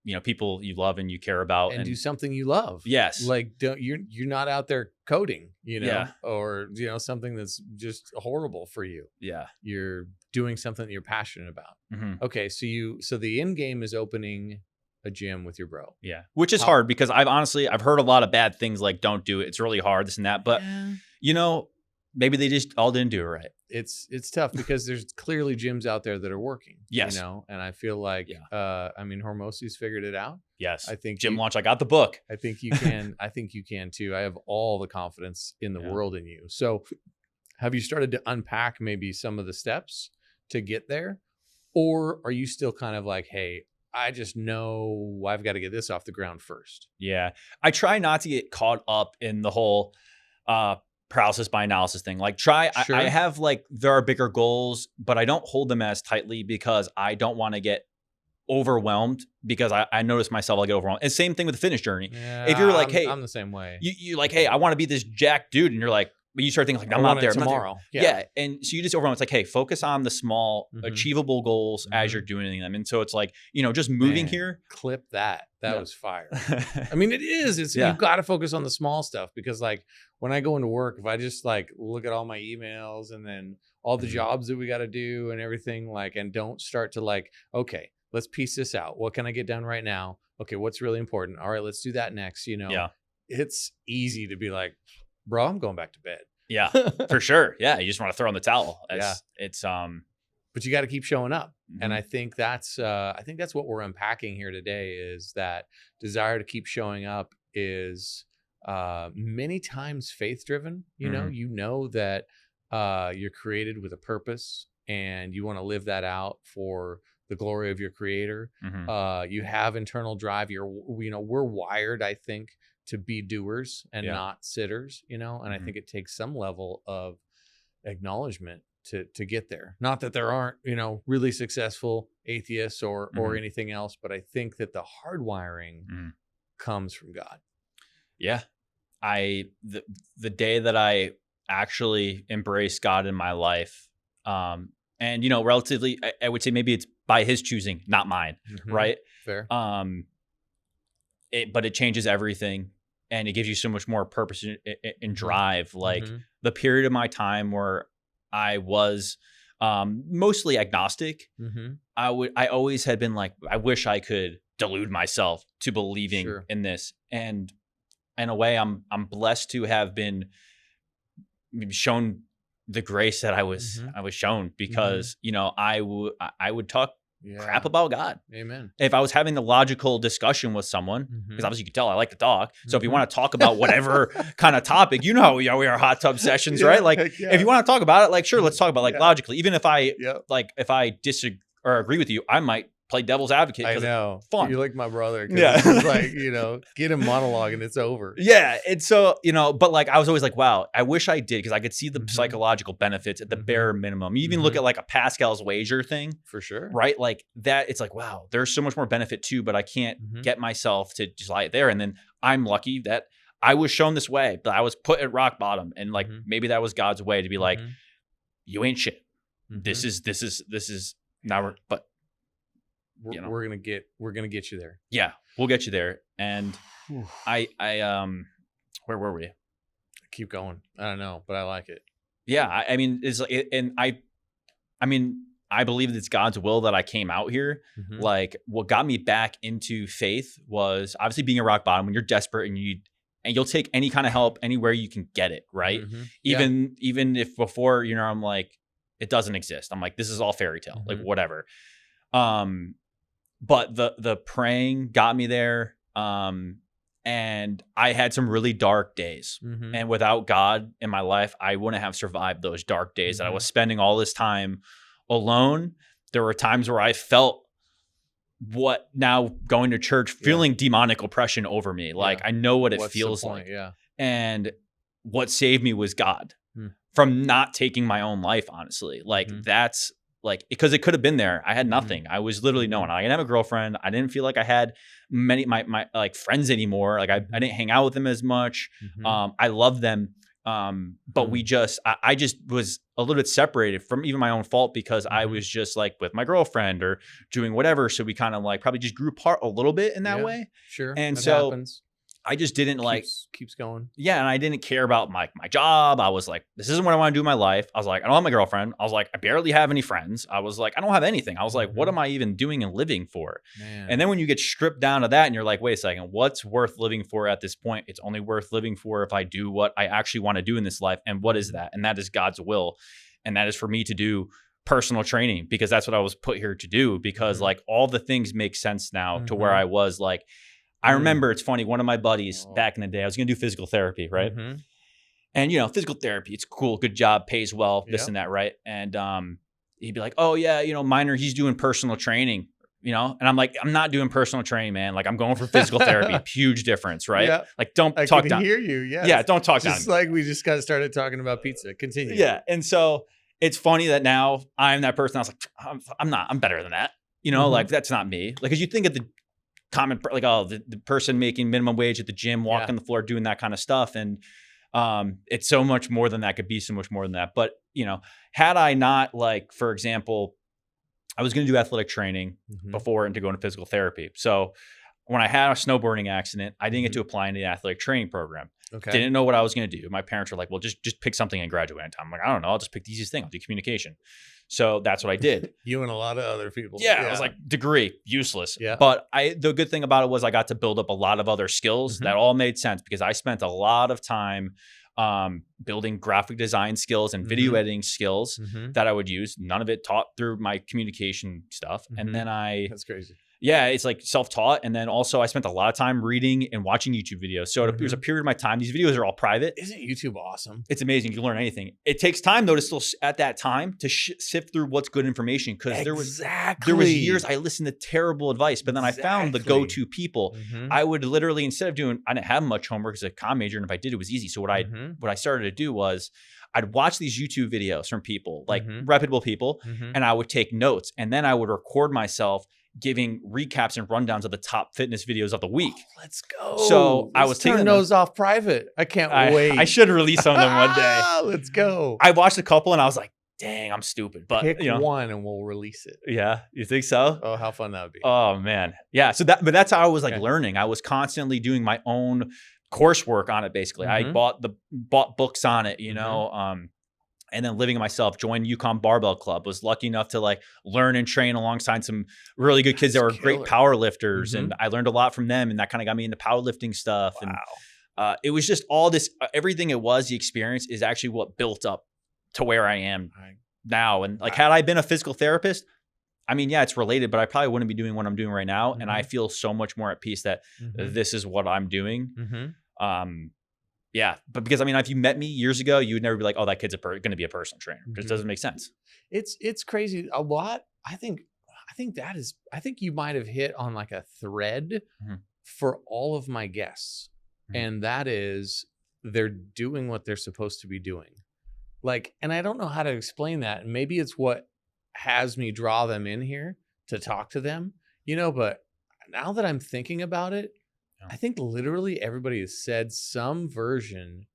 S2: you know, people you love and you care about,
S1: and do something you love.
S2: Yes.
S1: Like you're not out there coding, you know, or, you know, something that's just horrible for you.
S2: Yeah.
S1: You're doing something that you're passionate about. Okay. So the end game is opening a gym with your bro.
S2: Yeah. Which is hard because I've heard a lot of bad things like don't do it. It's really hard, this and that. But you know, maybe they just all didn't do it right.
S1: It's tough because there's clearly gyms out there that are working.
S2: Yes.
S1: You know, and I feel like I mean, Hormosi's figured it out.
S2: Yes.
S1: I think
S2: Gym Launch, I got the book.
S1: I think you can. I think you can too. I have all the confidence in the world in you. So have you started to unpack maybe some of the steps to get there? Or are you still kind of like, hey, I just know I've got to get this off the ground first?
S2: Yeah. I try not to get caught up in the whole paralysis by analysis thing. Like I have like, there are bigger goals, but I don't hold them as tightly because I don't want to get overwhelmed, because I notice myself, I'll get overwhelmed. And same thing with the fitness journey.
S1: Yeah,
S2: if you're like, hey,
S1: I'm the same way.
S2: You like, hey, I want to be this jacked dude. And you're like, but you start thinking like, I'm not there
S1: tomorrow.
S2: Yeah. And so you just overwhelm. It's like, hey, focus on the small achievable goals as you're doing them. And so it's like, you know, just moving here.
S1: Clip that. That was fire. I mean, it is. You've got to focus on the small stuff, because like when I go into work, if I just like look at all my emails and then all the jobs that we got to do and everything, like, and don't start to like, okay, let's piece this out. What can I get done right now? Okay, what's really important? All right, let's do that next. You know, it's easy to be like, bro, I'm going back to bed.
S2: Yeah, for sure. Yeah, you just want to throw in the towel. It's
S1: but you got to keep showing up. And I think that's what we're unpacking here today, is that desire to keep showing up is many times faith driven. You know that you're created with a purpose and you want to live that out for the glory of your creator. You have internal drive. We're wired, I think, to be doers and not sitters, you know, and I think it takes some level of acknowledgement to get there. Not that there aren't, you know, really successful atheists or anything else, but I think that the hardwiring comes from God.
S2: Yeah. The day that I actually embraced God in my life, and, you know, relatively, I would say maybe it's by his choosing, not mine. Right.
S1: Fair.
S2: But it changes everything, and it gives you so much more purpose and drive. Like the period of my time where I was mostly agnostic, I always had been like, I wish I could delude myself to believing in this. And in a way, I'm blessed to have been shown the grace that I was shown, because you know, I would talk crap about God.
S1: Amen.
S2: If I was having a logical discussion with someone, because obviously you can tell I like to talk. So if you want to talk about whatever kind of topic, you know how we are hot tub sessions, right? Like if you want to talk about it, like, sure, let's talk about like logically. Even if I like, if I disagree or agree with you, I might play devil's advocate.
S1: I know.
S2: Fun.
S1: You're like my brother. It's like, you know, get him monologue and it's over.
S2: Yeah. And so, you know, but like, I was always like, wow, I wish I did, because I could see the psychological benefits at the bare minimum. You even look at like a Pascal's wager thing.
S1: For sure.
S2: Right? Like that, it's like, wow, there's so much more benefit too, but I can't get myself to just lie there. And then I'm lucky that I was shown this way, that I was put at rock bottom, and like maybe that was God's way to be like, you ain't shit. This is now but
S1: we're gonna get you there.
S2: Yeah, we'll get you there. And I where were we?
S1: Keep going. I don't know, but I like it.
S2: Yeah, I mean, it's like, and I mean, I believe it's God's will that I came out here. Like, what got me back into faith was obviously being a rock bottom when you're desperate and you'll take any kind of help anywhere you can get it, right? Even if before, I'm like, it doesn't exist. I'm like, this is all fairy tale, like whatever. But the praying got me there. And I had some really dark days, and without God in my life, I wouldn't have survived those dark days that I was spending all this time alone. There were times where I felt what now going to church, feeling demonic oppression over me. Like I know what it feels like.
S1: Yeah.
S2: And what saved me was God from not taking my own life, honestly. Like that's like, because it could have been there. I had nothing. I was literally no one. I didn't have a girlfriend. I didn't feel like I had many my like friends anymore. Like I didn't hang out with them as much. I loved them. But I just was a little bit separated from even my own fault, because I was just like with my girlfriend or doing whatever. So we kind of like probably just grew apart a little bit in that way.
S1: Sure.
S2: And
S1: that
S2: so
S1: happens.
S2: I just didn't
S1: keeps going.
S2: Yeah. And I didn't care about my job. I was like, this isn't what I want to do in my life. I was like, I don't have my girlfriend. I was like, I barely have any friends. I was like, I don't have anything. I was like, what am I even doing and living for?
S1: Man.
S2: And then when you get stripped down to that and you're like, wait a second, what's worth living for at this point? It's only worth living for if I do what I actually want to do in this life. And what is that? And that is God's will. And that is for me to do personal training, because that's what I was put here to do, because like all the things make sense now to where I was like, I remember, it's funny, one of my buddies back in the day, I was going to do physical therapy, right? And, physical therapy, it's cool, good job, pays well, this and that, right? And he'd be like, oh, yeah, Miner, he's doing personal training, and I'm like, I'm not doing personal training, man. Like, I'm going for physical therapy. Huge difference, right?
S1: Yeah.
S2: Like, don't talk down.
S1: I can hear you, yes.
S2: Yeah, don't talk down.
S1: Just like we just got started talking about pizza. Continue.
S2: Yeah, and so it's funny that now I'm that person. I was like, I'm better than that. Like, that's not me. Like, because you think of the common, like, oh, the person making minimum wage at the gym, walking the floor, doing that kind of stuff. And it's so much more than that, could be so much more than that. But, had I not, like, for example, I was going to do athletic training before into going to physical therapy. So when I had a snowboarding accident, I didn't get to apply into the athletic training program.
S1: Okay.
S2: Didn't know what I was going to do. My parents were like, well, just pick something and graduate in time. I'm like, I don't know. I'll just pick the easiest thing. I'll do communication. So that's what I did.
S1: You and a lot of other people.
S2: Yeah. I was like, degree, useless.
S1: Yeah.
S2: But the good thing about it was I got to build up a lot of other skills that all made sense, because I spent a lot of time building graphic design skills and video editing skills that I would use. None of it taught through my communication stuff. And then
S1: that's crazy.
S2: Yeah, it's like self-taught. And then also I spent a lot of time reading and watching YouTube videos. So it was a period of my time. These videos are all private.
S1: Isn't YouTube awesome?
S2: It's amazing. You can learn anything. It takes time though to still at that time to sift through what's good information. Because there was years I listened to terrible advice, but then I found the go-to people. I would literally, instead of doing, I didn't have much homework as a comm major, and if I did, it was easy. So what I started to do was I'd watch these YouTube videos from people, like reputable people, and I would take notes, and then I would record myself giving recaps and rundowns of the top fitness videos of the week.
S1: Oh, let's go.
S2: So I was taking
S1: those off private. I can't wait.
S2: I should release some of them one day.
S1: Let's go.
S2: I watched a couple and I was like, dang, I'm stupid. But
S1: pick one and we'll release it.
S2: Yeah. You think so?
S1: Oh, how fun that would be.
S2: Oh man. Yeah. So that's how I was like learning. I was constantly doing my own coursework on it. Basically, I bought books on it, and then living it myself, joined UConn Barbell Club, was lucky enough to like learn and train alongside some really good kids that were great power lifters. And I learned a lot from them. And that kind of got me into powerlifting stuff. Wow. And it was just all this, everything it was, the experience is actually what built up to where I am now. And like, had I been a physical therapist, I mean, yeah, it's related, but I probably wouldn't be doing what I'm doing right now. And I feel so much more at peace that this is what I'm doing. Yeah, but because I mean, if you met me years ago, you would never be like, "Oh, that kid's going to be a personal trainer," because it doesn't make sense.
S1: It's crazy. A lot. I think you might have hit on like a thread for all of my guests, and that is they're doing what they're supposed to be doing. Like, and I don't know how to explain that. And maybe it's what has me draw them in here to talk to them, but now that I'm thinking about it, I think literally everybody has said some version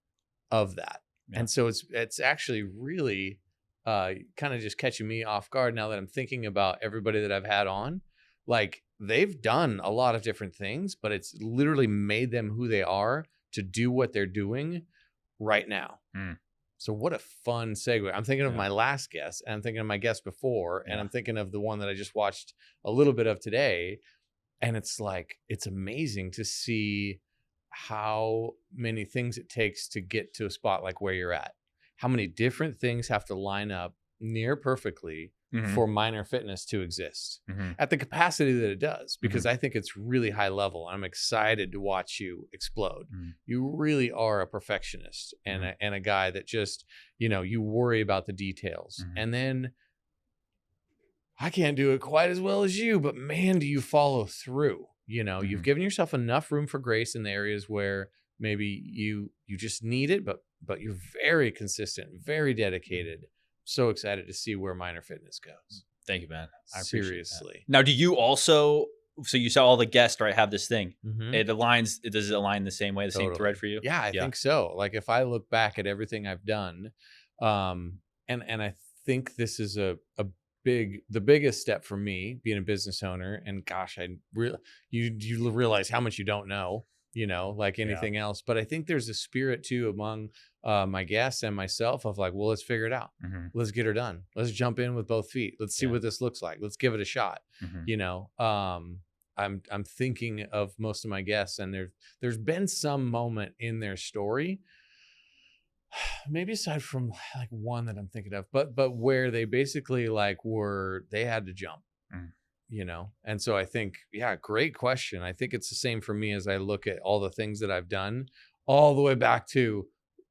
S1: of that. Yeah. And so it's actually really kind of just catching me off guard now that I'm thinking about everybody that I've had on. Like, they've done a lot of different things, but it's literally made them who they are to do what they're doing right now. So what a fun segue. I'm thinking of my last guest, and I'm thinking of my guest before, and I'm thinking of the one that I just watched a little bit of today. And it's like, it's amazing to see how many things it takes to get to a spot like where you're at. How many different things have to line up near perfectly for Miner Fitness to exist at the capacity that it does, because I think it's really high level. I'm excited to watch you explode. You really are a perfectionist and a guy that just, you worry about the details. And then I can't do it quite as well as you, but man, do you follow through. You've given yourself enough room for grace in the areas where maybe you just need it, but you're very consistent, very dedicated. So excited to see where Miner Fitness goes.
S2: Thank you, man. I
S1: Seriously.
S2: Now, do you also, so you saw all the guests, right, have this thing. Does it align the same way, the same thread for you?
S1: Yeah, I think so. Like, if I look back at everything I've done, and I think this is the biggest step for me being a business owner. And gosh, you realize how much you don't know, like anything else. But I think there's a spirit too among my guests and myself of like, well, let's figure it out. Let's get her done. Let's jump in with both feet. Let's see what this looks like. Let's give it a shot. I'm thinking of most of my guests, and there's been some moment in their story, maybe aside from like one that I'm thinking of, but where they basically like they had to jump, and so I think, great question. I think it's the same for me as I look at all the things that I've done, all the way back to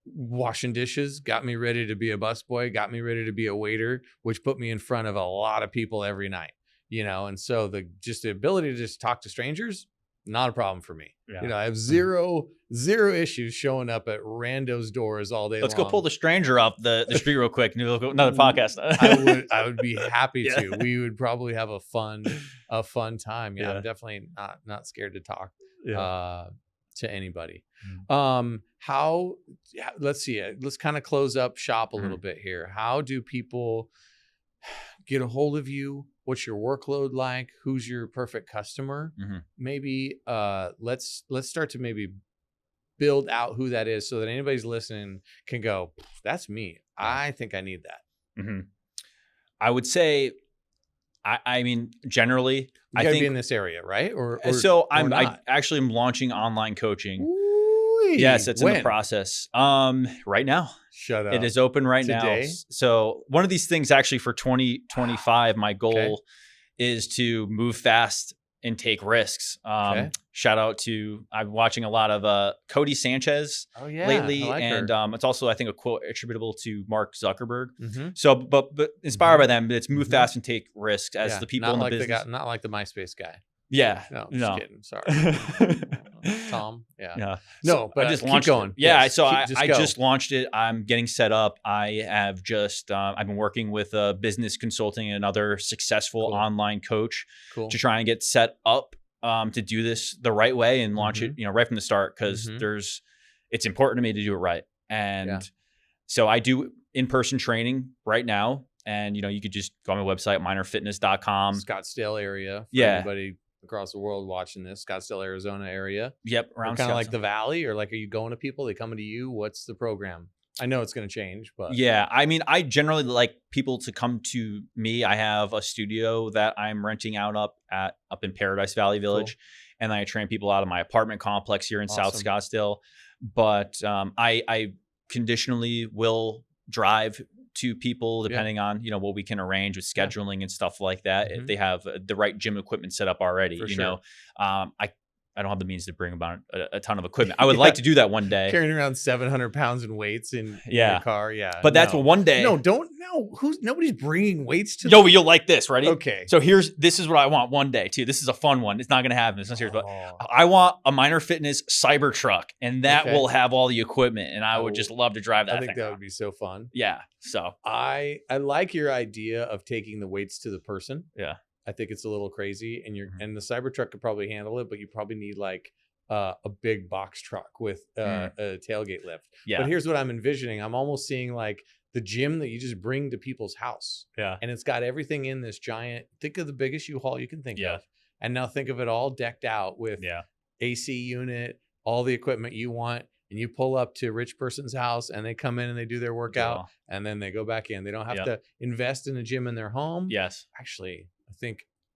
S1: washing dishes, got me ready to be a busboy, got me ready to be a waiter, which put me in front of a lot of people every night, and so the ability to just talk to strangers, not a problem for me. I have zero issues showing up at randos' doors all day long.
S2: Let's go pull the stranger off the street real quick. Another podcast.
S1: I would be happy to. We would probably have a fun time. I'm definitely not scared to talk to anybody. Let's see. Let's kind of close up shop a little bit here. How do people get a hold of you? What's your workload like? Who's your perfect customer? Maybe let's start to maybe build out who that is, so that anybody's listening can go, that's me. I think I need that.
S2: I would say, I mean, generally,
S1: I think be in this area, right?
S2: I actually am launching online coaching.
S1: Ooh-wee.
S2: Yes, it's in the process. Right now.
S1: Shut up.
S2: It is open right now. So one of these things actually for 2025, my goal is to move fast and take risks. Shout out to, I'm watching a lot of Cody Sanchez lately. And it's also, I think, a quote attributable to Mark Zuckerberg. So, but inspired by them, it's move fast and take risks as the people in the business.
S1: Not like the MySpace guy.
S2: Yeah.
S1: No, just kidding. Sorry. Tom. Yeah. No, but
S2: I just
S1: launched
S2: it. I
S1: go.
S2: just launched it. I'm getting set up. I have just, I've been working with a business consulting and another successful online coach to try and get set up to do this the right way and launch it, right from the start. Cause it's important to me to do it right. And so I do in-person training right now. And, you could just go on my website, minerfitness.com.
S1: Scottsdale area. For anybody across the world watching this, Scottsdale, Arizona area.
S2: Yep.
S1: Around kind of like the Valley, or like, are you going to people? They coming to you? What's the program? I know it's going to change, but
S2: I mean, I generally like people to come to me. I have a studio that I'm renting out up in Paradise Valley Village, and I train people out of my apartment complex here in South Scottsdale. But I conditionally will drive to people depending on what we can arrange with scheduling and stuff like that. If they have the right gym equipment set up already, I don't have the means to bring about a ton of equipment. I would like to do that one day.
S1: Carrying around 700 pounds in weights in your car. Yeah.
S2: But that's what one day.
S1: Nobody's bringing weights to.
S2: No, you'll like this. Ready?
S1: Okay.
S2: So this is what I want one day too. This is a fun one. It's not going to happen. It's not serious, but I want a Miner Fitness Cyber truck, and that will have all the equipment. And I would just love to drive that.
S1: I think that would be so fun.
S2: Yeah. So
S1: I like your idea of taking the weights to the person.
S2: Yeah.
S1: I think it's a little crazy, and and the Cybertruck could probably handle it, but you probably need like a big box truck with a tailgate lift.
S2: Yeah.
S1: But here's what I'm envisioning. I'm almost seeing like the gym that you just bring to people's house.
S2: Yeah.
S1: And it's got everything in this giant, think of the biggest U-Haul you can think
S2: Yeah.
S1: of. And now think of it all decked out with AC unit, all the equipment you want. And you pull up to a rich person's house and they come in and they do their workout and then they go back in. They don't have to invest in a gym in their home.
S2: Yes.
S1: Actually,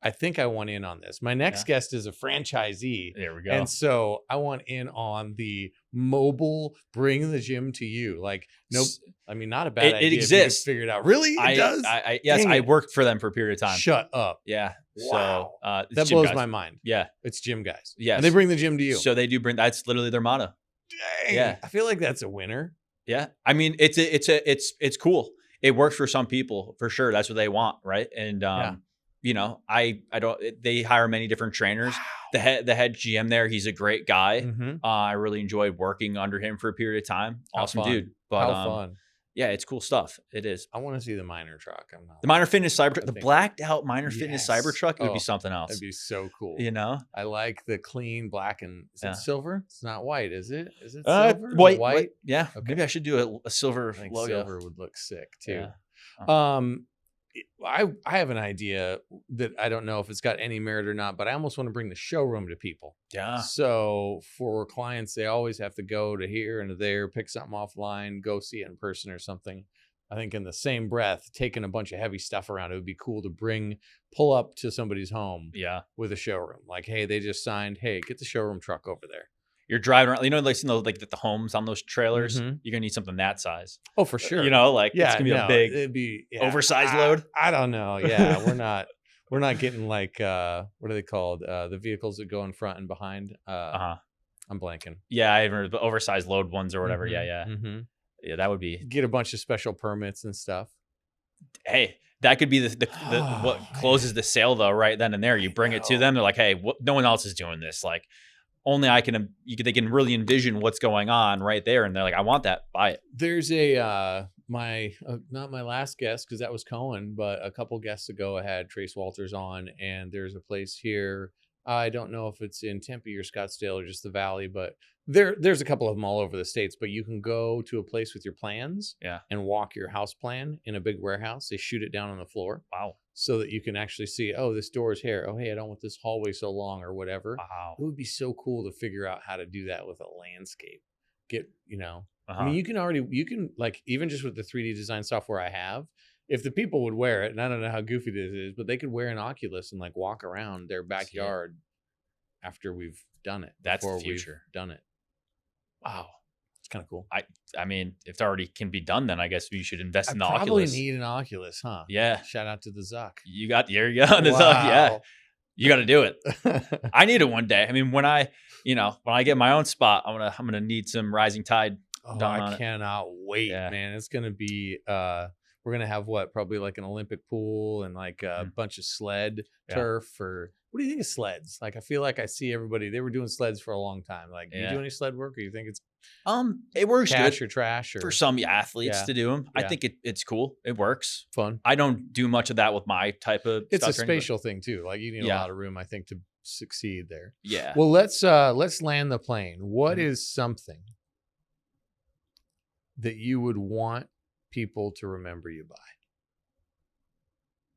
S1: I think I want in on this. My next guest is a franchisee.
S2: There we go.
S1: And so I want in on the mobile bring the gym to you. Like, nope. I mean, not a bad idea.
S2: It exists.
S1: Figure it out. Really? It does?
S2: Yes, I worked for them for a period of time.
S1: Shut up.
S2: Yeah.
S1: Wow.
S2: So
S1: that blows my mind.
S2: Yeah.
S1: It's gym guys.
S2: Yes.
S1: And they bring the gym to you.
S2: So they do bring, that's literally their motto.
S1: Dang. Yeah. I feel like that's a winner.
S2: Yeah. I mean, it's cool. It works for some people for sure. That's what they want. Right. And, you know, I don't, they hire many different trainers. Wow. The head GM there, he's a great guy. Mm-hmm. I really enjoyed working under him for a period of time. Awesome dude. But
S1: how fun.
S2: Yeah, it's cool stuff. It is.
S1: I want to see the Miner truck.
S2: The Miner Fitness Cybertruck, the blacked out Miner Fitness Cybertruck would be something else.
S1: That'd be so cool.
S2: You know,
S1: I like the clean black and is it silver? It's not white, is it? Is it
S2: silver? White. Yeah. Okay. Maybe I should do a silver logo.
S1: Silver would look sick too. Yeah. I have an idea that I don't know if it's got any merit or not, but I almost want to bring the showroom to people.
S2: Yeah.
S1: So for clients, they always have to go to here and to there, pick something offline, go see it in person or something. I think in the same breath, taking a bunch of heavy stuff around, it would be cool to pull up to somebody's home with a showroom. Like, hey, they just signed, hey, get the showroom truck over there.
S2: You're driving around, you know, like the homes on those trailers. Mm-hmm. You're gonna need something that size.
S1: Oh, for sure.
S2: You know, like it's gonna be a big,
S1: it'd be
S2: oversized load.
S1: I don't know. Yeah, we're not getting like what are they called? The vehicles that go in front and behind. I'm blanking.
S2: Yeah, I remember the oversized load ones or whatever.
S1: Mm-hmm.
S2: Yeah.
S1: Mm-hmm.
S2: Yeah, that would be.
S1: Get a bunch of special permits and stuff.
S2: Hey, that could be the what closes the sale though, right then and there. You bring it to them. They're like, hey, no one else is doing this. Like. Only I can, they can really envision what's going on right there. And they're like, I want that, buy it.
S1: There's not my last guest, because that was Cohen, but a couple guests ago I had Trace Walters on, and there's a place here. I don't know if it's in Tempe or Scottsdale or just the Valley, but there's a couple of them all over the States, but you can go to a place with your plans and walk your house plan in a big warehouse. They shoot it down on the floor.
S2: Wow.
S1: So that you can actually see, oh, this door is here. Oh, hey, I don't want this hallway so long or whatever.
S2: Wow.
S1: It would be so cool to figure out how to do that with a landscape. I mean, you can like, even just with the 3D design software I have, if the people would wear it, and I don't know how goofy this is, but they could wear an Oculus and like walk around their backyard after we've done it.
S2: That's the future.
S1: We've done it. Wow. It's kind of cool.
S2: I mean, if it already can be done, then I guess we should invest in the Oculus.
S1: Probably need an Oculus, huh?
S2: Yeah.
S1: Shout out to the Zuck.
S2: There you go. The Zuck, yeah. You got to do it. I need it one day. I mean, when I get my own spot, I'm gonna need some Rising Tide.
S1: Oh, I cannot wait, man. It's gonna be we're gonna have probably like an Olympic pool and like a bunch of sled turf. Or what do you think of sleds? Like, I feel like I see everybody, they were doing sleds for a long time. Like, do you do any sled work, or you think it's
S2: it works
S1: cash
S2: good
S1: or trash, or
S2: for some athletes to do them? I think it's cool. It works.
S1: Fun.
S2: I don't do much of that with my type of.
S1: It's a spatial thing too. Like, you need a lot of room, I think, to succeed there.
S2: Yeah.
S1: Well, let's land the plane. What is something that you would want people to remember you by?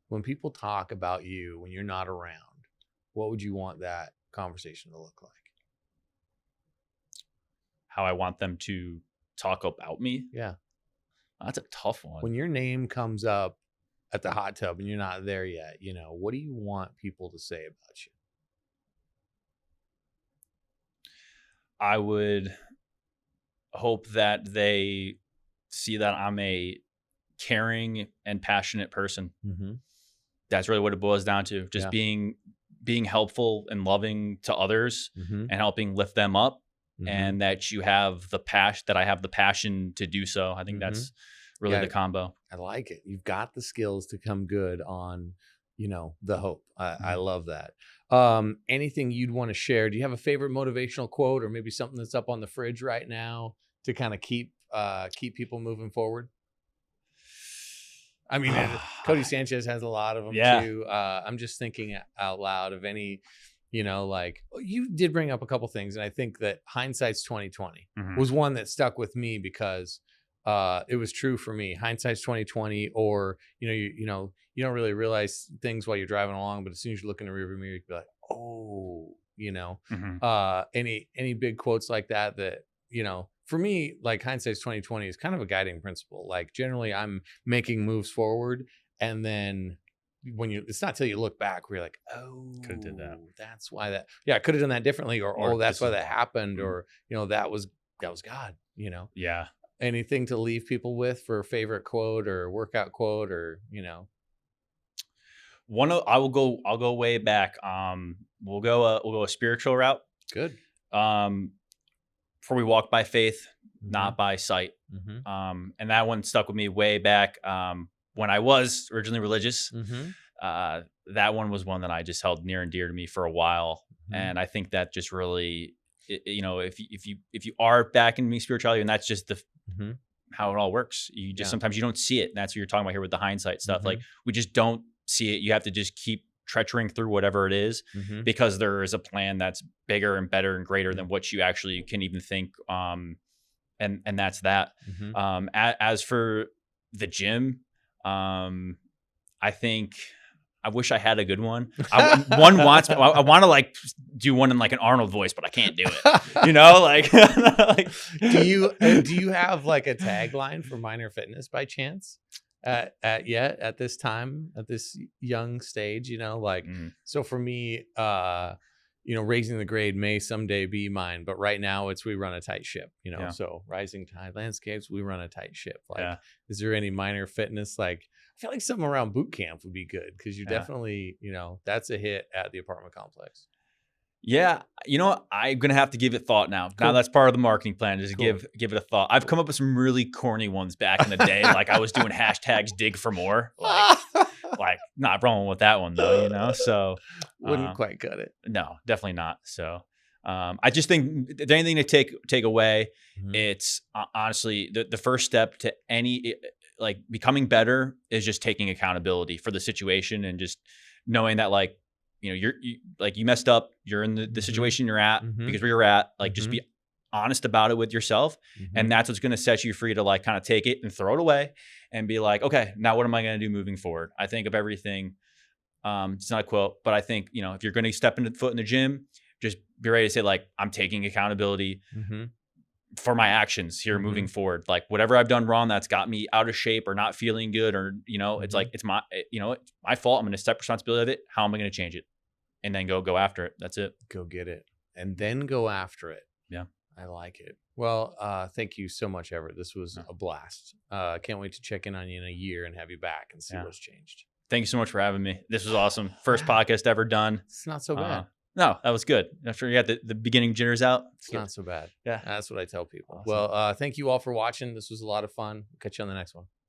S1: When people talk about you when you're not around, what would you want that conversation to look like?
S2: How I want them to talk about me?
S1: Yeah.
S2: That's a tough one.
S1: When your name comes up at the hot tub and you're not there yet, what do you want people to say about you?
S2: I would hope that they see that I'm a caring and passionate person. Mm-hmm. That's really what it boils down to. Just being helpful and loving to others and helping lift them up, and that you have the passion, that I have the passion to do so. I think that's really the combo.
S1: I like it. You've got the skills to come good on, the hope. I love that. Anything you'd want to share? Do you have a favorite motivational quote, or maybe something that's up on the fridge right now to kind of keep people moving forward? I mean, Cody Sanchez has a lot of them too. I'm just thinking out loud of any You know, like you did bring up a couple things, and I think that hindsight's 2020
S2: Mhm.
S1: was one that stuck with me because it was true for me. Hindsight's 2020, or you know, you don't really realize things while you're driving along, but as soon as you look in the rearview mirror, you be like, oh, you know,
S2: Mhm.
S1: any big quotes like that for me, like hindsight's 2020 is kind of a guiding principle. Like generally, I'm making moves forward, and then it's not till you look back where you're like,
S2: Could have did that.
S1: oh, that's why I could have done that differently, or
S2: Or
S1: oh, that's
S2: this
S1: why
S2: is
S1: that
S2: why.
S1: happened,
S2: Mhm.
S1: or that was God.
S2: Yeah.
S1: Anything to leave people with for a favorite quote or workout quote, or
S2: I'll go way back. We'll go a spiritual route.
S1: good.
S2: Um, for we walk by faith,
S1: Mm-hmm.
S2: not by sight.
S1: Mm-hmm.
S2: And that one stuck with me way back. When I was originally religious,
S1: Mm-hmm.
S2: that one was one that I just held near and dear to me for a while.
S1: Mm-hmm.
S2: And I think that just really, if you are back in me spirituality, and that's just
S1: Mm-hmm.
S2: how it all works. You just
S1: Yeah.
S2: sometimes you don't see it. And that's what you're talking about here with the hindsight stuff.
S1: Mm-hmm.
S2: Like we just don't see it. You have to just keep treacherring through whatever it is
S1: Mm-hmm.
S2: because there is a plan that's bigger and better and greater than what you actually can even think. And that's that.
S1: Mm-hmm.
S2: As for the gym, I think I wish I had a good one. One wants. I want to like do one in like an Arnold voice, but I can't do it. You know, like, like
S1: do you have like a tagline for Minor Fitness by chance? At this time, at this young stage, like so for me, raising the grade may someday be mine, but right now it's we run a tight ship,
S2: Yeah.
S1: so rising tide landscapes, we run a tight ship. Like,
S2: Yeah.
S1: is there any Minor Fitness? Like, I feel like something around boot camp would be good because you
S2: Yeah.
S1: definitely, that's a hit at the apartment complex.
S2: Yeah, you know what? I'm gonna have to give it thought now.
S1: Cool.
S2: Now that's part of the marketing plan is to
S1: Cool.
S2: give it a thought. I've come up with some really corny ones back in the day. Like I was doing hashtags dig for more. Like not wrong with that one though, So
S1: Wouldn't quite cut it.
S2: no, definitely not. So I just think if there's anything to take away,
S1: Mhm.
S2: it's honestly the first step to any like becoming better is just taking accountability for the situation and just knowing that like you messed up, you're in the
S1: Mhm.
S2: situation you're at
S1: Mhm.
S2: because where you're at, like just
S1: Mhm.
S2: be honest about it with yourself, and
S1: Mhm.
S2: that's what's going to set you free to like kind of take it and throw it away and be like, okay, now what am I going to do moving forward? I think of everything. It's not a quote, but I think if you're going to step into foot in the gym, just be ready to say like, I'm taking accountability
S1: Mhm.
S2: for my actions here moving
S1: Mhm.
S2: forward. Like whatever I've done wrong that's got me out of shape or not feeling good, or it's like it's my it's my fault. I'm going to step responsibility of it. How am I going to change it? And then go after it. That's it.
S1: Go get it. And then go after it.
S2: Yeah.
S1: I like it. Well, thank you so much, Everett. This was
S2: Yeah.
S1: a blast. Can't wait to check in on you in a year and have you back and see what's changed.
S2: Thank you so much for having me. This was awesome. First podcast ever done.
S1: It's not so bad.
S2: No, that was good. After you got the beginning jitters out.
S1: It's not so bad.
S2: Yeah.
S1: That's what I tell people.
S2: Awesome.
S1: Well, thank you all for watching. This was a lot of fun. Catch you on the next one.